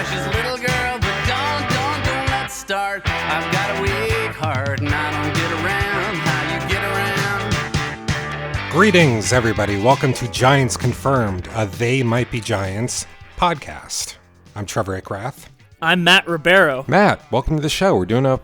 precious little girl, but don't let's start. I've got a weak heart and I don't get around how you get around. Greetings, everybody. Welcome to Giants Confirmed, a They Might Be Giants podcast. I'm Trevor Ickrath. I'm Matt Ribeiro. Matt, welcome to the show. We're doing a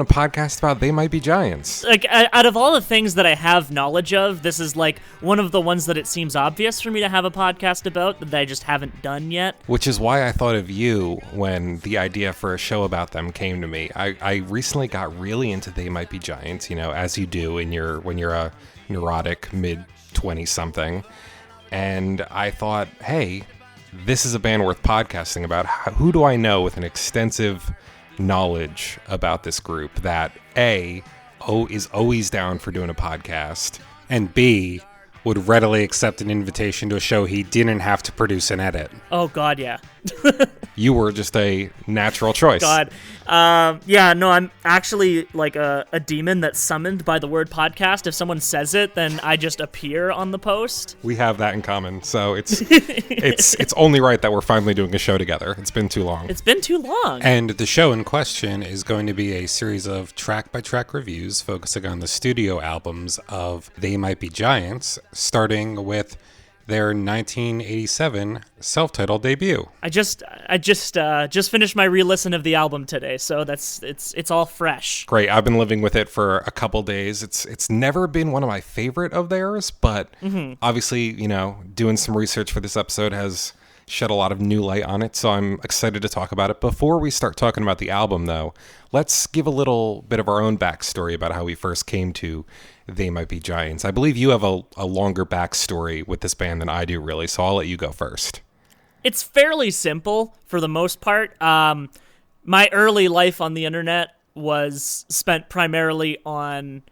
podcast about They Might Be Giants. Like, out of all the things that I have knowledge of, this is like one of the ones that it seems obvious for me to have a podcast about that I just haven't done yet. Which is why I thought of you when the idea for a show about them came to me. I recently got really into They Might Be Giants, you know, as you do when you're a neurotic mid-20-something. And I thought, hey, this is a band worth podcasting about. Who do I know with an extensive knowledge about this group that A, is always down for doing a podcast, and B, would readily accept an invitation to a show he didn't have to produce and edit? Oh, God, yeah. You were just a natural choice. God. I'm actually like a demon that's summoned by the word podcast. If someone says it, then I just appear on the post. We have that in common, so it's it's only right that we're finally doing a show together. It's been too long. It's been too long. And the show in question is going to be a series of track-by-track reviews focusing on the studio albums of They Might Be Giants, starting with their 1987 self-titled debut. I just finished my re-listen of the album today, so it's all fresh. Great. I've been living with it for a couple days. It's never been one of my favorite of theirs, but obviously, you know, doing some research for this episode has shed a lot of new light on it, so I'm excited to talk about it. Before we start talking about the album, though, let's give a little bit of our own backstory about how we first came to They Might Be Giants. I believe you have a longer backstory with this band than I do, really, so I'll let you go first. It's fairly simple for the most part. My early life on the internet was spent primarily on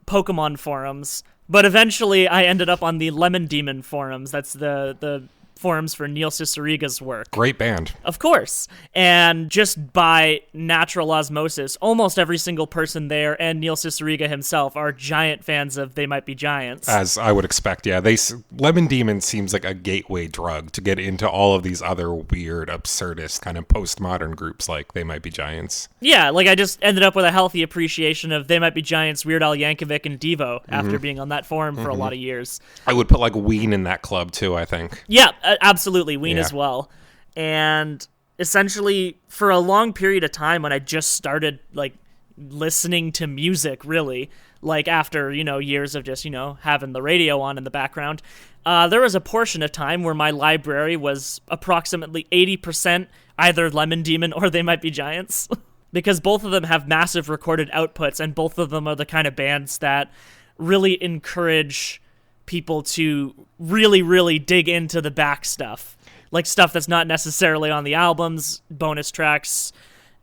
Pokemon forums, but eventually I ended up on the Lemon Demon forums. That's the forums for Neil Cicierega's work. Great band. Of course. And just by natural osmosis, almost every single person there and Neil Cicierega himself are giant fans of They Might Be Giants. As I would expect, yeah. Lemon Demon seems like a gateway drug to get into all of these other weird, absurdist kind of postmodern groups like They Might Be Giants. Yeah, like I just ended up with a healthy appreciation of They Might Be Giants, Weird Al Yankovic, and Devo after being on that forum for a lot of years. I would put like Ween in that club too, I think. Yeah, absolutely, Ween Yeah. as well. And essentially, for a long period of time when I just started like listening to music, really, like after, you know, years of just, you know, having the radio on in the background, there was a portion of time where my library was approximately 80% either Lemon Demon or They Might Be Giants. Because both of them have massive recorded outputs, and both of them are the kind of bands that really encourage people to really, really dig into the back stuff. Like stuff that's not necessarily on the albums, bonus tracks,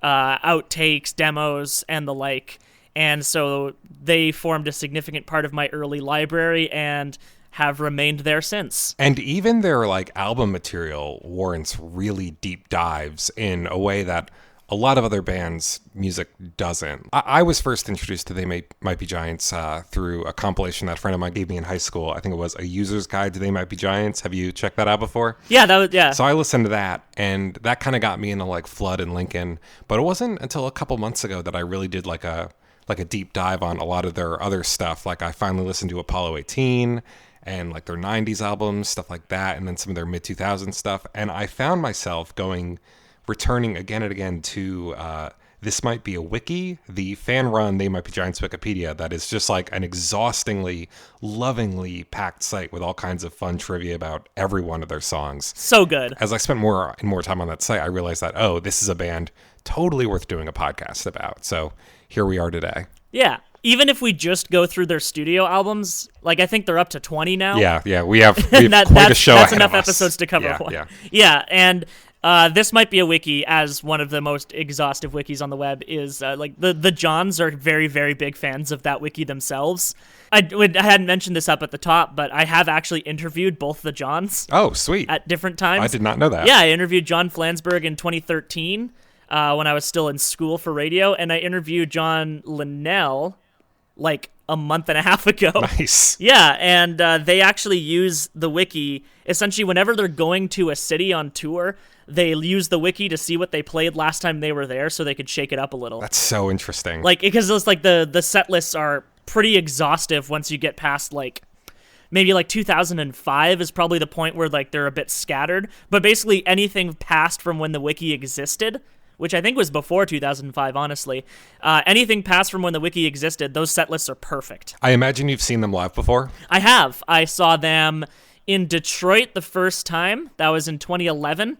outtakes, demos, and the like. And so they formed a significant part of my early library and have remained there since. And even their like album material warrants really deep dives in a way that a lot of other bands' music doesn't. I was first introduced to They Might Be Giants through a compilation that a friend of mine gave me in high school. I think it was A User's Guide to They Might Be Giants. Have you checked that out before? Yeah. So I listened to that, and that kind of got me into like Flood and Lincoln. But it wasn't until a couple months ago that I really did like a deep dive on a lot of their other stuff. Like I finally listened to Apollo 18 and like their 90s albums, stuff like that, and then some of their mid-2000s stuff. And I found myself returning again and again to This Might Be a Wiki, the fan-run They Might Be Giants Wikipedia that is just like an exhaustingly, lovingly packed site with all kinds of fun trivia about every one of their songs. So good. As I spent more and more time on that site, I realized that, this is a band totally worth doing a podcast about. So here we are today. Yeah. Even if we just go through their studio albums, like I think they're up to 20 now. Yeah. We have quite a show That's ahead enough of us. episodes to cover. Yeah. And This Might Be a Wiki, as one of the most exhaustive wikis on the web, is like the Johns are very, very big fans of that wiki themselves. I hadn't mentioned this up at the top, but I have actually interviewed both the Johns. Oh, sweet. At different times. I did not know that. Yeah, I interviewed John Flansburgh in 2013 when I was still in school for radio, and I interviewed John Linnell like a month and a half ago. Nice. Yeah, and they actually use the wiki essentially whenever they're going to a city on tour. They use the wiki to see what they played last time they were there, so they could shake it up a little. That's so interesting. Like, because it's like the set lists are pretty exhaustive once you get past like maybe like 2005 is probably the point where like they're a bit scattered. But basically anything past from when the wiki existed, which I think was before 2005, honestly. Anything past from when the wiki existed, those set lists are perfect. I imagine you've seen them live before. I have. I saw them in Detroit the first time. That was in 2011.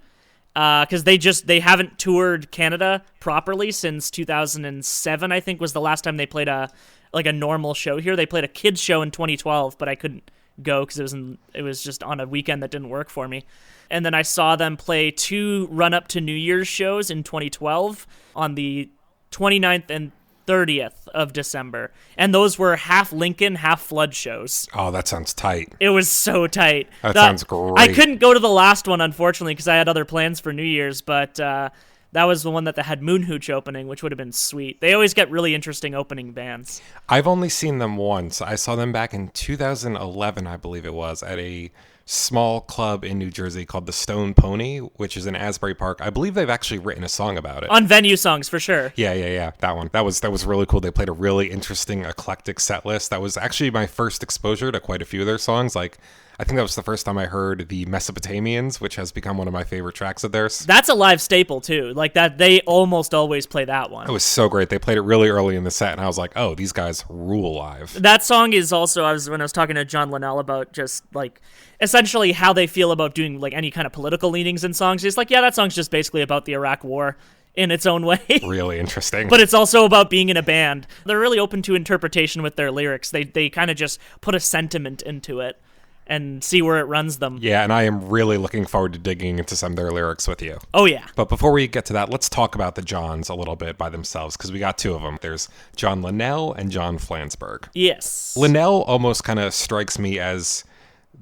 Because they haven't toured Canada properly since 2007, I think, was the last time they played a normal show here. They played a kids show in 2012, but I couldn't go because it was just on a weekend that didn't work for me. And then I saw them play 2 run-up to New Year's shows in 2012 on the 29th and 30th of December. And those were half Lincoln, half Flood shows. Oh, that sounds tight. It was so tight. That sounds great. I couldn't go to the last one, unfortunately, because I had other plans for New Year's, but that was the one that had Moon Hooch opening, which would have been sweet. They always get really interesting opening bands. I've only seen them once. I saw them back in 2011, I believe it was, at a small club in New Jersey called the Stone Pony, which is in Asbury Park. I believe they've actually written a song about it. On Venue Songs, for sure. Yeah. That one. That was really cool. They played a really interesting, eclectic set list. That was actually my first exposure to quite a few of their songs. Like, I think that was the first time I heard the Mesopotamians, which has become one of my favorite tracks of theirs. That's a live staple, too. Like, that they almost always play that one. It was so great. They played it really early in the set, and I was like, oh, these guys rule live. That song is also, when I was talking to John Linnell about just, like, essentially how they feel about doing, like, any kind of political leanings in songs. He's like, yeah, that song's just basically about the Iraq War in its own way. Really interesting. But it's also about being in a band. They're really open to interpretation with their lyrics. They kind of just put a sentiment into it and see where it runs them. Yeah, and I am really looking forward to digging into some of their lyrics with you. Oh, yeah. But before we get to that, let's talk about the Johns a little bit by themselves, because we got 2 of them. There's John Linnell and John Flansburgh. Yes. Linnell almost kind of strikes me as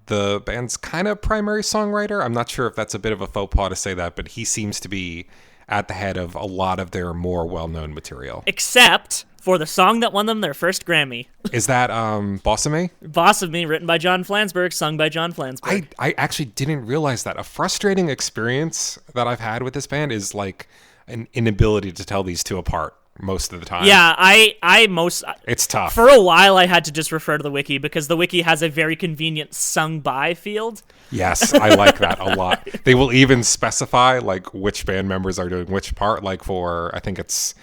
the band's kind of primary songwriter. I'm not sure if that's a bit of a faux pas to say that, but he seems to be at the head of a lot of their more well-known material. Except for the song that won them their first Grammy. Is that Boss of Me? Boss of Me, written by John Flansburgh, sung by John Flansburgh. I actually didn't realize that. A frustrating experience that I've had with this band is like an inability to tell these 2 apart most of the time. Yeah, it's tough. For a while, I had to just refer to the wiki because the wiki has a very convenient sung by field. Yes, I like that a lot. They will even specify like which band members are doing which part. Like for, I think it's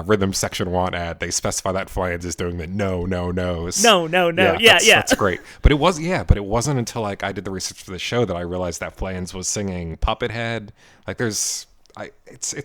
Rhythm Section 1 ad, they specify that Flans is doing the no no's. No. Yeah. That's great. But it wasn't until like I did the research for the show that I realized that Flans was singing Puppet Head. Like it's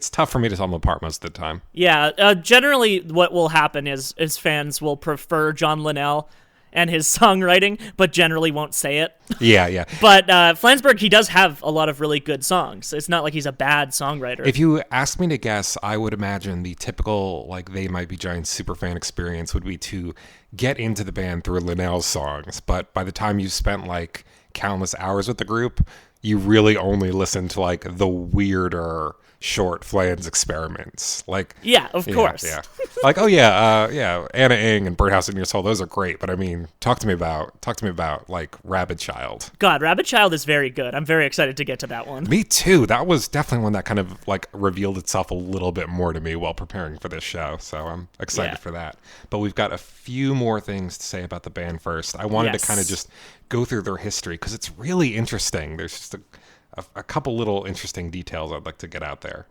tough for me to tell them apart most of the time. Yeah, generally what will happen is fans will prefer John Linnell and his songwriting, but generally won't say it. Yeah. But Flansburgh, he does have a lot of really good songs. It's not like he's a bad songwriter. If you ask me to guess, I would imagine the typical, like, They Might Be Giants superfan experience would be to get into the band through Linnell's songs, but by the time you've spent, like, countless hours with the group, you really only listen to, like, the weirder short Flans experiments. Like, yeah, of course. Yeah. Like, oh yeah, Anna Ing and Birdhouse in Your Soul, those are great, but I mean, talk to me about like Rabid Child. God, Rabid Child is very good. I'm very excited to get to that one. Me too. That was definitely one that kind of like revealed itself a little bit more to me while preparing for this show, so I'm excited for that. But we've got a few more things to say about the band first. I wanted to kind of just go through their history because it's really interesting. There's just a couple little interesting details I'd like to get out there.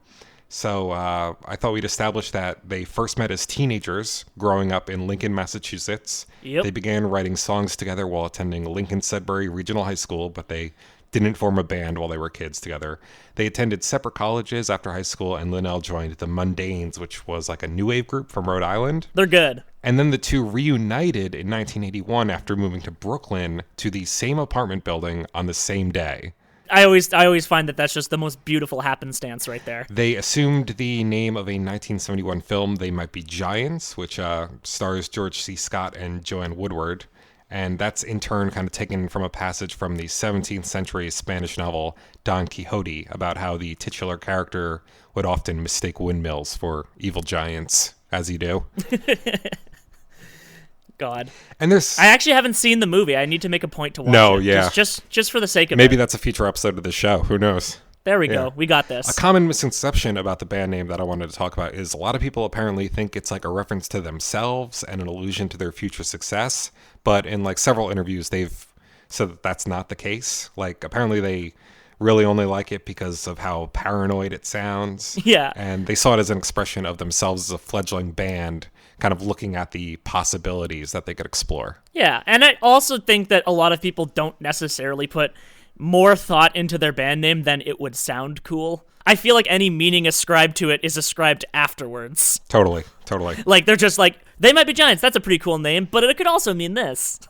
So I thought we'd establish that they first met as teenagers growing up in Lincoln, Massachusetts. Yep. They began writing songs together while attending Lincoln Sudbury Regional High School, but they didn't form a band while they were kids together. They attended separate colleges after high school, and Linnell joined the Mundanes, which was like a new wave group from Rhode Island. They're good. And then the 2 reunited in 1981 after moving to Brooklyn to the same apartment building on the same day. I always find that that's just the most beautiful happenstance right there. They assumed the name of a 1971 film, They Might Be Giants, which stars George C. Scott and Joanne Woodward. And that's in turn kind of taken from a passage from the 17th century Spanish novel Don Quixote about how the titular character would often mistake windmills for evil giants, as you do. God. And there's I actually haven't seen the movie. I need to make a point to watch No, it. yeah. Just for the sake of maybe it. that's a future episode of the show. Who knows? There we Yeah. go. We got this. A common misconception about the band name that I wanted to talk about is a lot of people apparently think it's like a reference to themselves and an allusion to their future success. But in like several interviews, they've said that that's not the case. Like apparently they really only like it because of how paranoid it sounds. Yeah. And they saw it as an expression of themselves as a fledgling band, kind of looking at the possibilities that they could explore. Yeah, and I also think that a lot of people don't necessarily put more thought into their band name than it would sound cool. I feel like any meaning ascribed to it is ascribed afterwards. Totally. Like, they're just like, they might be giants, that's a pretty cool name, but it could also mean this.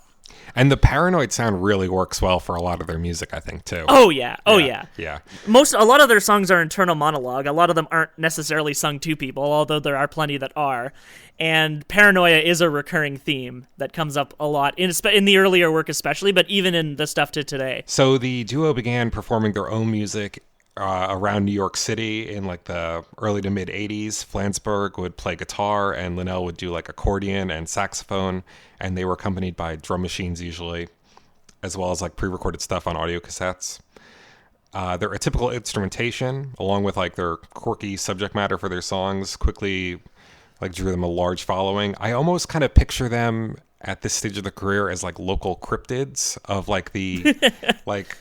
And the paranoid sound really works well for a lot of their music, I think, too. Oh, yeah. Yeah. Yeah. A lot of their songs are internal monologue. A lot of them aren't necessarily sung to people, although there are plenty that are. And paranoia is a recurring theme that comes up a lot in the earlier work especially, but even in the stuff to today. So the duo began performing their own music around New York City in like the early to mid 80s. Flansburgh would play guitar and Linnell would do like accordion and saxophone, and they were accompanied by drum machines usually, as well as like pre-recorded stuff on audio cassettes. Their atypical instrumentation, along with like their quirky subject matter for their songs, quickly like drew them a large following. I almost kind of picture them at this stage of their career as like local cryptids of like the like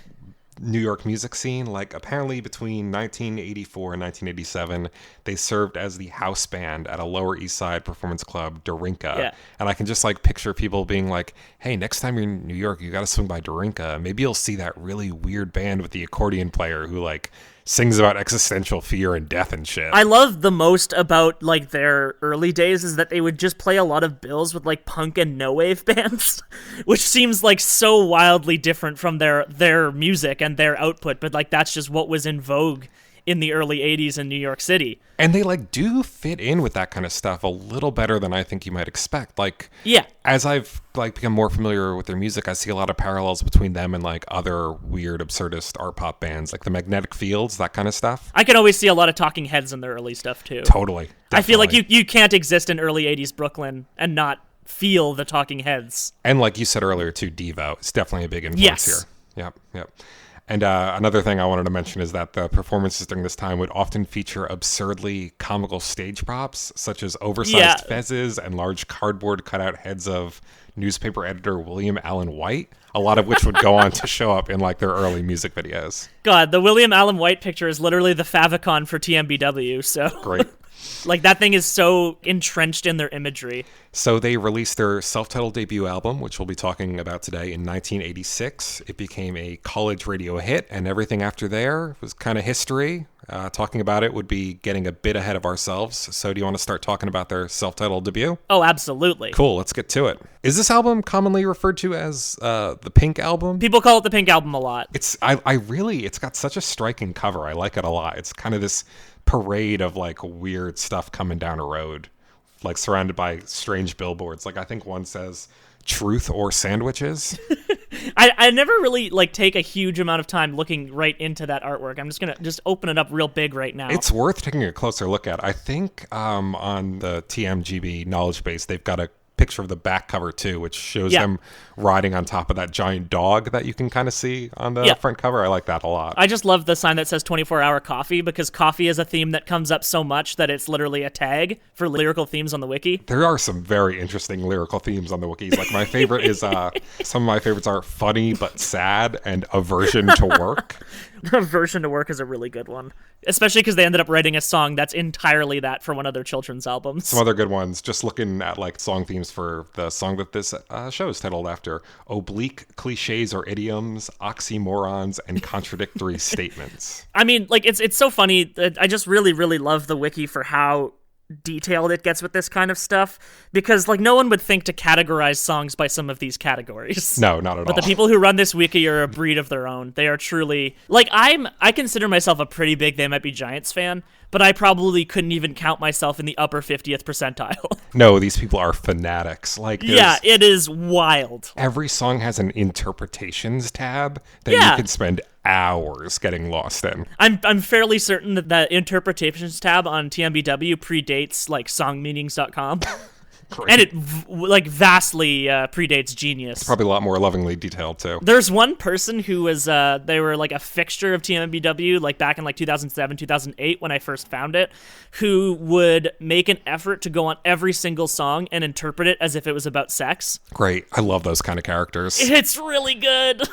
New York music scene. Like apparently between 1984 and 1987, they served as the house band at a Lower East Side performance club, Dorinka. Yeah. And I can just like picture people being like, hey, next time you're in New York, you got to swing by Dorinka. Maybe you'll see that really weird band with the accordion player who like sings about existential fear and death and shit. I love the most about like their early days is that they would just play a lot of bills with like punk and no wave bands, which seems like so wildly different from their music and their output, but like that's just what was in vogue in the early 80s in New York City. And they like do fit in with that kind of stuff a little better than I think you might expect. Like, yeah, as I've like become more familiar with their music, I see a lot of parallels between them and like other weird absurdist art pop bands, like the Magnetic Fields, that kind of stuff. I can always see a lot of Talking Heads in their early stuff too. Totally. I feel like definitely. you can't exist in early 80s Brooklyn and not feel the Talking Heads. And like you said earlier too, Devo is definitely a big influence Yes. here. Yep. And another thing I wanted to mention is that the performances during this time would often feature absurdly comical stage props, such as oversized fezzes and large cardboard cutout heads of newspaper editor William Allen White, a lot of which would go on to show up in like their early music videos. God, the William Allen White picture is literally the favicon for TMBW, so... Great. Like, that thing is so entrenched in their imagery. So they released their self-titled debut album, which we'll be talking about today, in 1986. It became a college radio hit, and everything after there was kind of history. Talking about it would be getting a bit ahead of ourselves. So do you want to start talking about their self-titled debut? Oh, absolutely. Cool, let's get to it. Is this album commonly referred to as the Pink Album? People call it the Pink Album a lot. It's got such a striking cover. I like it a lot. It's kind of this parade of like weird stuff coming down a road, like surrounded by strange billboards. Like I think one says truth or sandwiches. I never really like take a huge amount of time looking right into that artwork. I'm just gonna open it up real big right now. It's worth taking a closer look at. I think on the TMGB knowledge base they've got a picture of the back cover too, which shows them riding on top of that giant dog that you can kind of see on the front cover. I like that a lot. I just love the sign that says 24-hour coffee, because coffee is a theme that comes up so much that it's literally a tag for lyrical themes on the wiki. There are some very interesting lyrical themes on the wikis. Like my favorite is some of my favorites are funny but sad and aversion to work. Aversion to work is a really good one, especially because they ended up writing a song that's entirely that for one of their children's albums. Some other good ones, just looking at like song themes for the song that this show is titled after: oblique cliches or idioms, oxymorons, and contradictory statements. I mean, like, it's so funny. I just really, really love the wiki for how detailed it gets with this kind of stuff, because like no one would think to categorize songs by some of these categories. No, not at all. But the people who run this wiki are a breed of their own. They are truly like I consider myself a pretty big They Might Be Giants fan, but I probably couldn't even count myself in the upper 50th percentile. No, these people are fanatics. Like yeah, it is wild. Every song has an interpretations tab that you can spend hours getting lost in. I'm fairly certain that the interpretations tab on TMBW predates like songmeanings.com. And it like vastly predates Genius. Probably a lot more lovingly detailed too. There's one person who was they were like a fixture of TMBW like back in like 2007, 2008 when I first found it, who would make an effort to go on every single song and interpret it as if it was about sex. Great. I love those kind of characters. It's really good.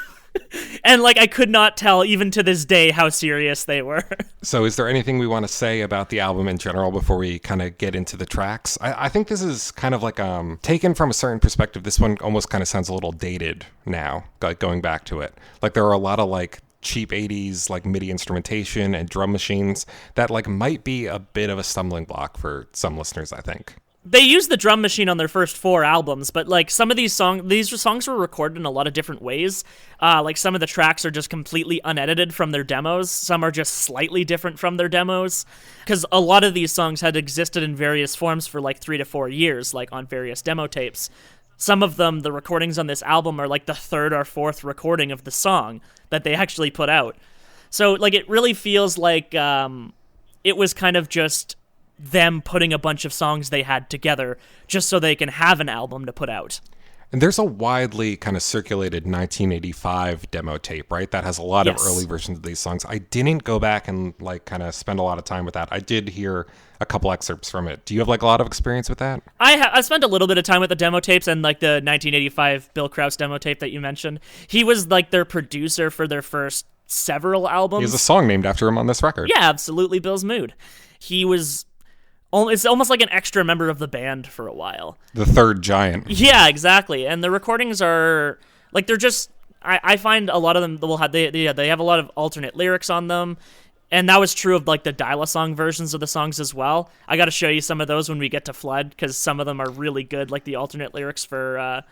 And like I could not tell even to this day how serious they were. So is there anything we want to say about the album in general before we kind of get into the tracks? I think this is kind of like taken from a certain perspective. This one almost kind of sounds a little dated now, like going back to it. Like there are a lot of like cheap 80s like MIDI instrumentation and drum machines that like might be a bit of a stumbling block for some listeners, I think. They used the drum machine on their first 4 albums, but like some of these songs were recorded in a lot of different ways. Like some of the tracks are just completely unedited from their demos. Some are just slightly different from their demos. Because a lot of these songs had existed in various forms for like 3 to 4 years, like on various demo tapes. Some of them, the recordings on this album are like the 3rd or 4th recording of the song that they actually put out. So like it really feels like it was kind of just them putting a bunch of songs they had together just so they can have an album to put out. And there's a widely kind of circulated 1985 demo tape, right? That has a lot of early versions of these songs. I didn't go back and like kind of spend a lot of time with that. I did hear a couple excerpts from it. Do you have like a lot of experience with that? I spent a little bit of time with the demo tapes and like the 1985 Bill Krause demo tape that you mentioned. He was like their producer for their first several albums. He has a song named after him on this record. Yeah, absolutely. Bill's Mood. He was... It's almost like an extra member of the band for a while. The third giant. Yeah, exactly. And the recordings are like they're just. I find a lot of them will have they have a lot of alternate lyrics on them, and that was true of like the dial-a-song versions of the songs as well. I got to show you some of those when we get to Flood because some of them are really good, like the alternate lyrics for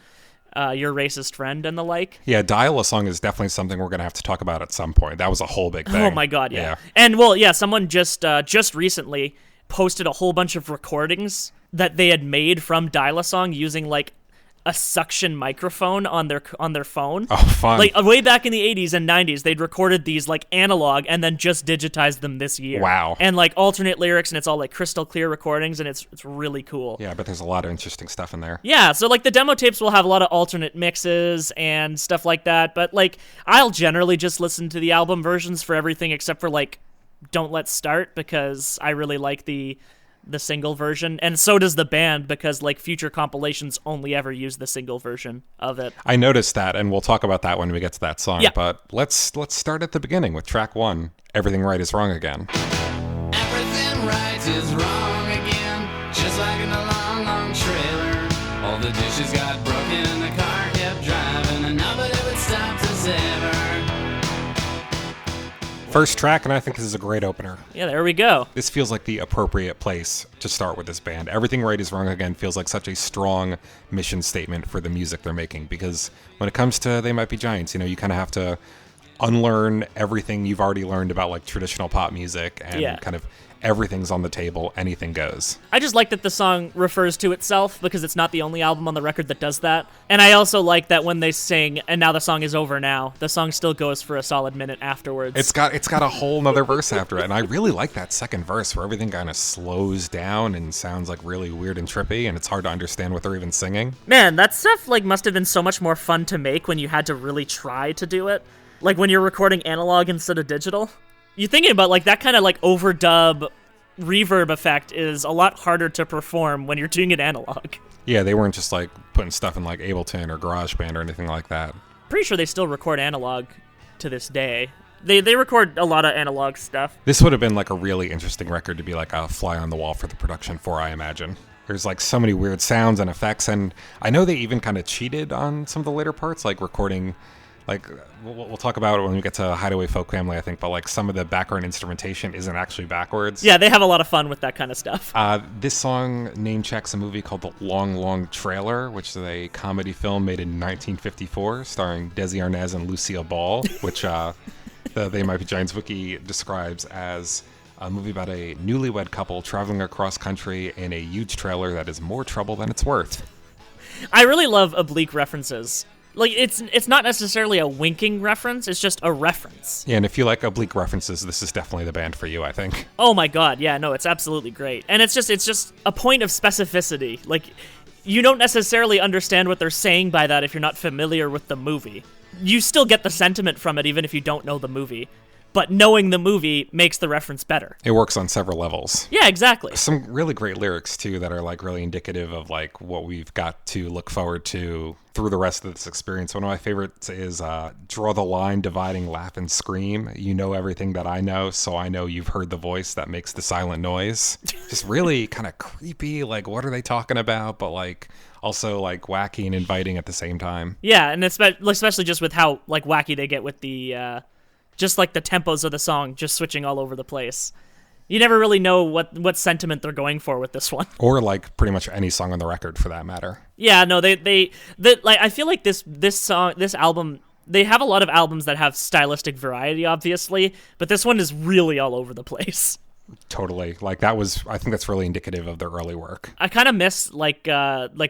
Your Racist Friend and the like. Yeah, dial-a-song is definitely something we're gonna have to talk about at some point. That was a whole big thing. Oh my god, yeah. And well, yeah, someone just recently posted a whole bunch of recordings that they had made from dial-a-song using like a suction microphone on their phone. Oh, fun. Like way back in the 80s and 90s, they'd recorded these like analog and then just digitized them this year. Wow. And like alternate lyrics and it's all like crystal clear recordings and it's really cool. Yeah, but there's a lot of interesting stuff in there. Yeah, so like the demo tapes will have a lot of alternate mixes and stuff like that, but like I'll generally just listen to the album versions for everything except for like Don't Let's Start because I really like the single version, and so does the band because like future compilations only ever use the single version of it. I noticed that, and we'll talk about that when we get to that song. Yeah. But let's start at the beginning with track 1, Everything Right Is Wrong Again. Everything right is wrong again, just like in a long, long trailer. All the dishes got broken, the car kept driving, and nobody would stop to savor. First track, and I think this is a great opener. Yeah, there we go. This feels like the appropriate place to start with this band. Everything Right Is Wrong Again feels like such a strong mission statement for the music they're making, because when it comes to They Might Be Giants, you kind of have to unlearn everything you've already learned about like traditional pop music and kind of everything's on the table, anything goes. I just like that the song refers to itself because it's not the only album on the record that does that. And I also like that when they sing, and now the song is over now, the song still goes for a solid minute afterwards. It's got a whole nother verse after it, and I really like that second verse where everything kind of slows down and sounds like really weird and trippy, and it's hard to understand what they're even singing. Man, that stuff like must have been so much more fun to make when you had to really try to do it. Like when you're recording analog instead of digital. You're thinking about like that kind of like overdub reverb effect is a lot harder to perform when you're doing it analog. Yeah, they weren't just like putting stuff in like Ableton or GarageBand or anything like that. Pretty sure they still record analog to this day. They record a lot of analog stuff. This would have been like a really interesting record to be like a fly on the wall for the production for, I imagine. There's like so many weird sounds and effects, and I know they even kind of cheated on some of the later parts, like recording. Like, we'll talk about it when we get to Hideaway Folk Family, I think, but like some of the background instrumentation isn't actually backwards. Yeah, they have a lot of fun with that kind of stuff. This song name checks a movie called The Long, Long Trailer, which is a comedy film made in 1954 starring Desi Arnaz and Lucille Ball, which the They Might Be Giants wiki describes as a movie about a newlywed couple traveling across country in a huge trailer that is more trouble than it's worth. I really love oblique references. Like, it's not necessarily a winking reference, it's just a reference. Yeah, and if you like oblique references, this is definitely the band for you, I think. Oh my god, yeah, no, it's absolutely great. And it's just a point of specificity. Like, you don't necessarily understand what they're saying by that if you're not familiar with the movie. You still get the sentiment from it even if you don't know the movie. But knowing the movie makes the reference better. It works on several levels. Yeah, exactly. Some really great lyrics, too, that are, like, really indicative of, like, what we've got to look forward to through the rest of this experience. One of my favorites is draw the line dividing laugh and scream. You know everything that I know, so I know you've heard the voice that makes the silent noise. Just really kind of creepy, like, what are they talking about? But, like, also, like, wacky and inviting at the same time. Yeah, and especially just with how, like, wacky they get with the... just like the tempos of the song just switching all over the place. You never really know what sentiment they're going for with this one. Or like pretty much any song on the record for that matter. Yeah, no, they like I feel like this album, they have a lot of albums that have stylistic variety obviously, but this one is really all over the place. Totally. Like I think that's really indicative of their early work. I kind of miss like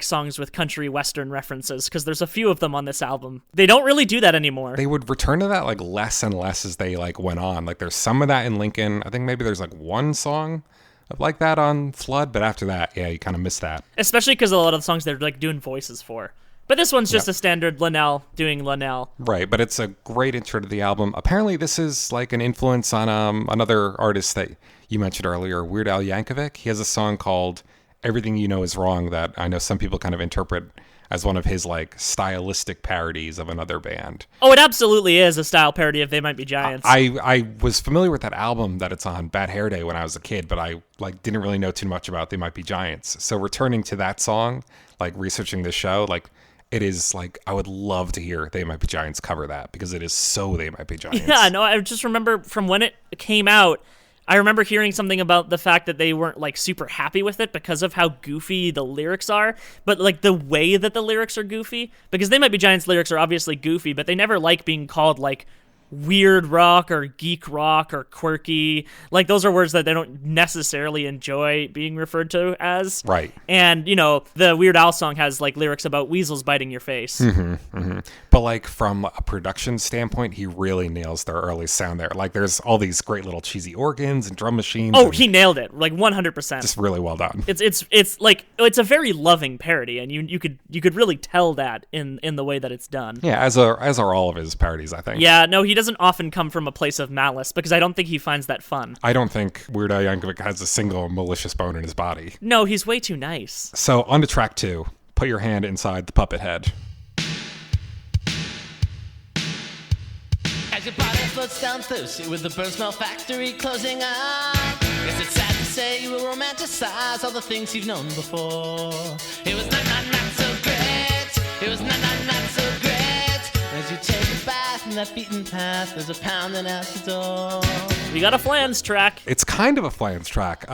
songs with country western references because there's a few of them on this album. They don't really do that anymore. They would return to that like less and less as they like went on. Like there's some of that in Lincoln. I think maybe there's like one song like that on Flood, but after that, yeah, you kind of miss that. Especially because a lot of the songs they're like doing voices for. But this one's just a standard Linnell doing Linnell. Right, but it's a great intro to the album. Apparently this is like an influence on another artist that you mentioned earlier, Weird Al Yankovic. He has a song called Everything You Know Is Wrong that I know some people kind of interpret as one of his like stylistic parodies of another band. Oh, it absolutely is a style parody of They Might Be Giants. I was familiar with that album that it's on, Bad Hair Day, when I was a kid, but I like didn't really know too much about They Might Be Giants. So returning to that song, like researching this show, like it is like, I would love to hear They Might Be Giants cover that because it is so They Might Be Giants. Yeah, no, I just remember from when it came out, I remember hearing something about the fact that they weren't like super happy with it because of how goofy the lyrics are, but like the way that the lyrics are goofy, because They Might Be Giants lyrics are obviously goofy, but they never like being called like weird rock or geek rock or quirky. Like those are words that they don't necessarily enjoy being referred to as. Right. And, you know, the Weird Al song has like lyrics about weasels biting your face. But like from a production standpoint, he really nails their early sound there. Like there's all these great little cheesy organs and drum machines. Oh, he nailed it. Like 100%. Just really well done. It's like it's a very loving parody, and you could really tell that in the way that it's done. Yeah, as are all of his parodies, I think. Yeah, no, he doesn't often come from a place of malice because I don't think he finds that fun. I don't think Weird Al Yankovic has a single malicious bone in his body. No, he's way too nice. So on to track 2. Put your hand inside the puppet head. As your body floats down thirsty with the burn smell factory closing up. Guess it's sad to say you will romanticize all the things you've known before. It was not so great. It was not so great. As you take a bath in that beaten path, there's a pounding at the door. We got a Flans track. It's kind of a Flans track.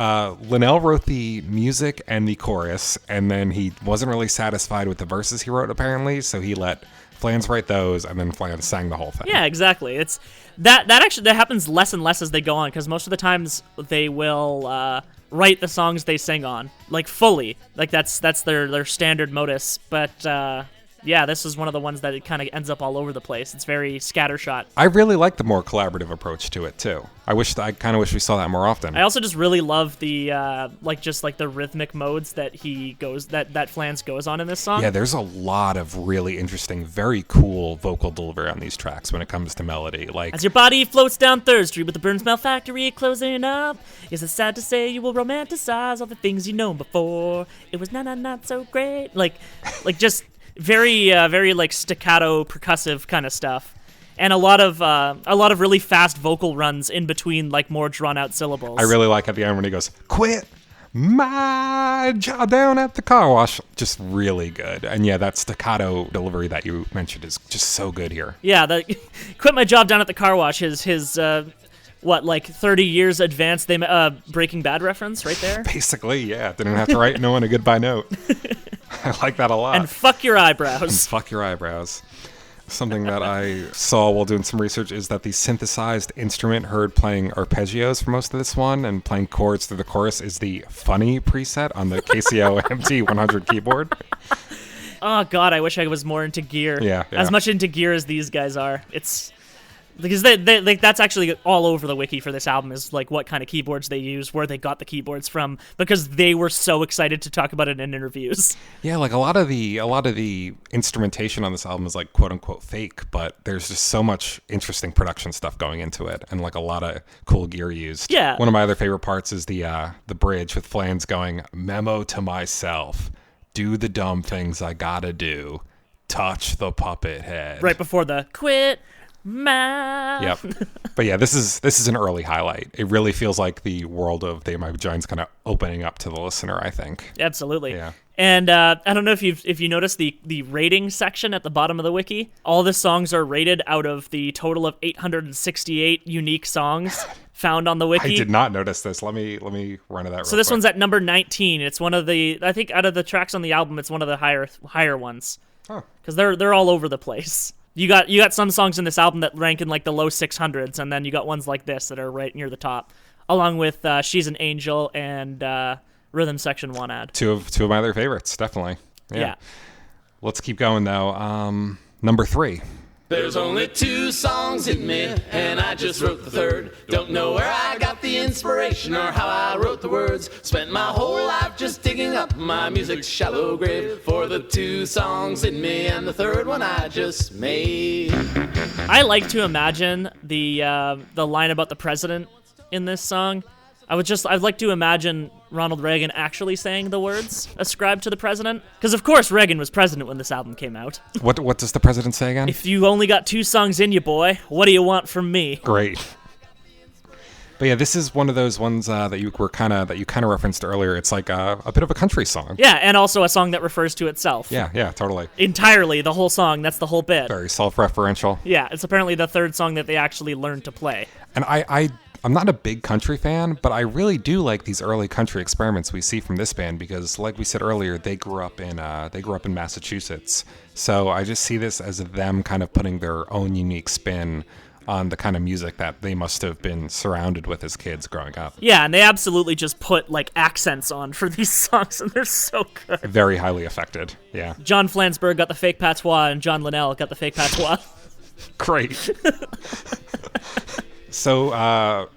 Linnell wrote the music and the chorus, and then he wasn't really satisfied with the verses he wrote, apparently, so he let Flans write those, and then Flans sang the whole thing. Yeah, exactly. It's that happens less and less as they go on, because most of the times they will write the songs they sing on, like fully. Like that's their standard modus. But yeah, this is one of the ones that it kind of ends up all over the place. It's very scattershot. I really like the more collaborative approach to it too. I kind of wish we saw that more often. I also just really love the the rhythmic modes that that Flans goes on in this song. Yeah, there's a lot of really interesting, very cool vocal delivery on these tracks when it comes to melody. Like as your body floats down Third Street with the burn smell factory closing up, is it sad to say you will romanticize all the things you know before? It was not so great. Like just very like staccato percussive kind of stuff. And a lot of really fast vocal runs in between like more drawn out syllables. I really like at the end when he goes, "Quit my job down at the car wash." Just really good. And yeah, that staccato delivery that you mentioned is just so good here. Yeah, the "Quit my job down at the car wash" is his 30 years advanced Breaking Bad reference right there. Basically, yeah. Didn't have to write no one a goodbye note. I like that a lot. And fuck your eyebrows. And fuck your eyebrows. Something that I saw while doing some research is that the synthesized instrument heard playing arpeggios for most of this one and playing chords through the chorus is the funny preset on the Casio MT100 keyboard. Oh God, I wish I was more into gear. Yeah. As much into gear as these guys are. Because they like that's actually all over the wiki for this album is like what kind of keyboards they use, where they got the keyboards from, because they were so excited to talk about it in interviews. Yeah, like a lot of the instrumentation on this album is like quote unquote fake, but there's just so much interesting production stuff going into it, and like a lot of cool gear used. Yeah. One of my other favorite parts is the bridge with Flans going, "Memo to myself, do the dumb things I gotta do, touch the puppet head." Right before the quit math. Yep. But yeah, this is an early highlight. It really feels like the world of They Might Be Giants kind of opening up to the listener, I think. Absolutely. Yeah. And I don't know if you noticed the rating section at the bottom of the wiki. All the songs are rated out of the total of 868 unique songs found on the wiki. I did not notice this. Let me run to that. So this one's at number 19. It's one of the, I think out of the tracks on the album, it's one of the higher ones. Huh. Because they're all over the place. You got some songs in this album that rank in like the low 600s, and then you got ones like this that are right near the top, along with She's an Angel and Rhythm Section 1 ad. Two of my other favorites, definitely. Yeah. Let's keep going though. Number 3. There's only 2 songs in me, and I just wrote the third. Don't know where I got the inspiration or how I wrote the words. Spent my whole life just digging up my music's shallow grave for the 2 songs in me, and the third one I just made. I like to imagine the line about the president in this song. I'd like to imagine Ronald Reagan actually saying the words ascribed to the president, because of course Reagan was president when this album came out. What does the president say again? If you only got 2 songs in you, boy, what do you want from me? Great. But yeah, this is one of those ones that you kind of referenced earlier. It's like a bit of a country song. Yeah, and also a song that refers to itself. Yeah, totally. Entirely, the whole song. That's the whole bit. Very self-referential. Yeah, it's apparently the third song that they actually learned to play. And I'm not a big country fan, but I really do like these early country experiments we see from this band because, like we said earlier, they grew up in Massachusetts. So I just see this as them kind of putting their own unique spin on the kind of music that they must have been surrounded with as kids growing up. Yeah, and they absolutely just put like accents on for these songs, and they're so good. Very highly affected. Yeah. John Flansburgh got the fake patois, and John Linnell got the fake patois. Great. So,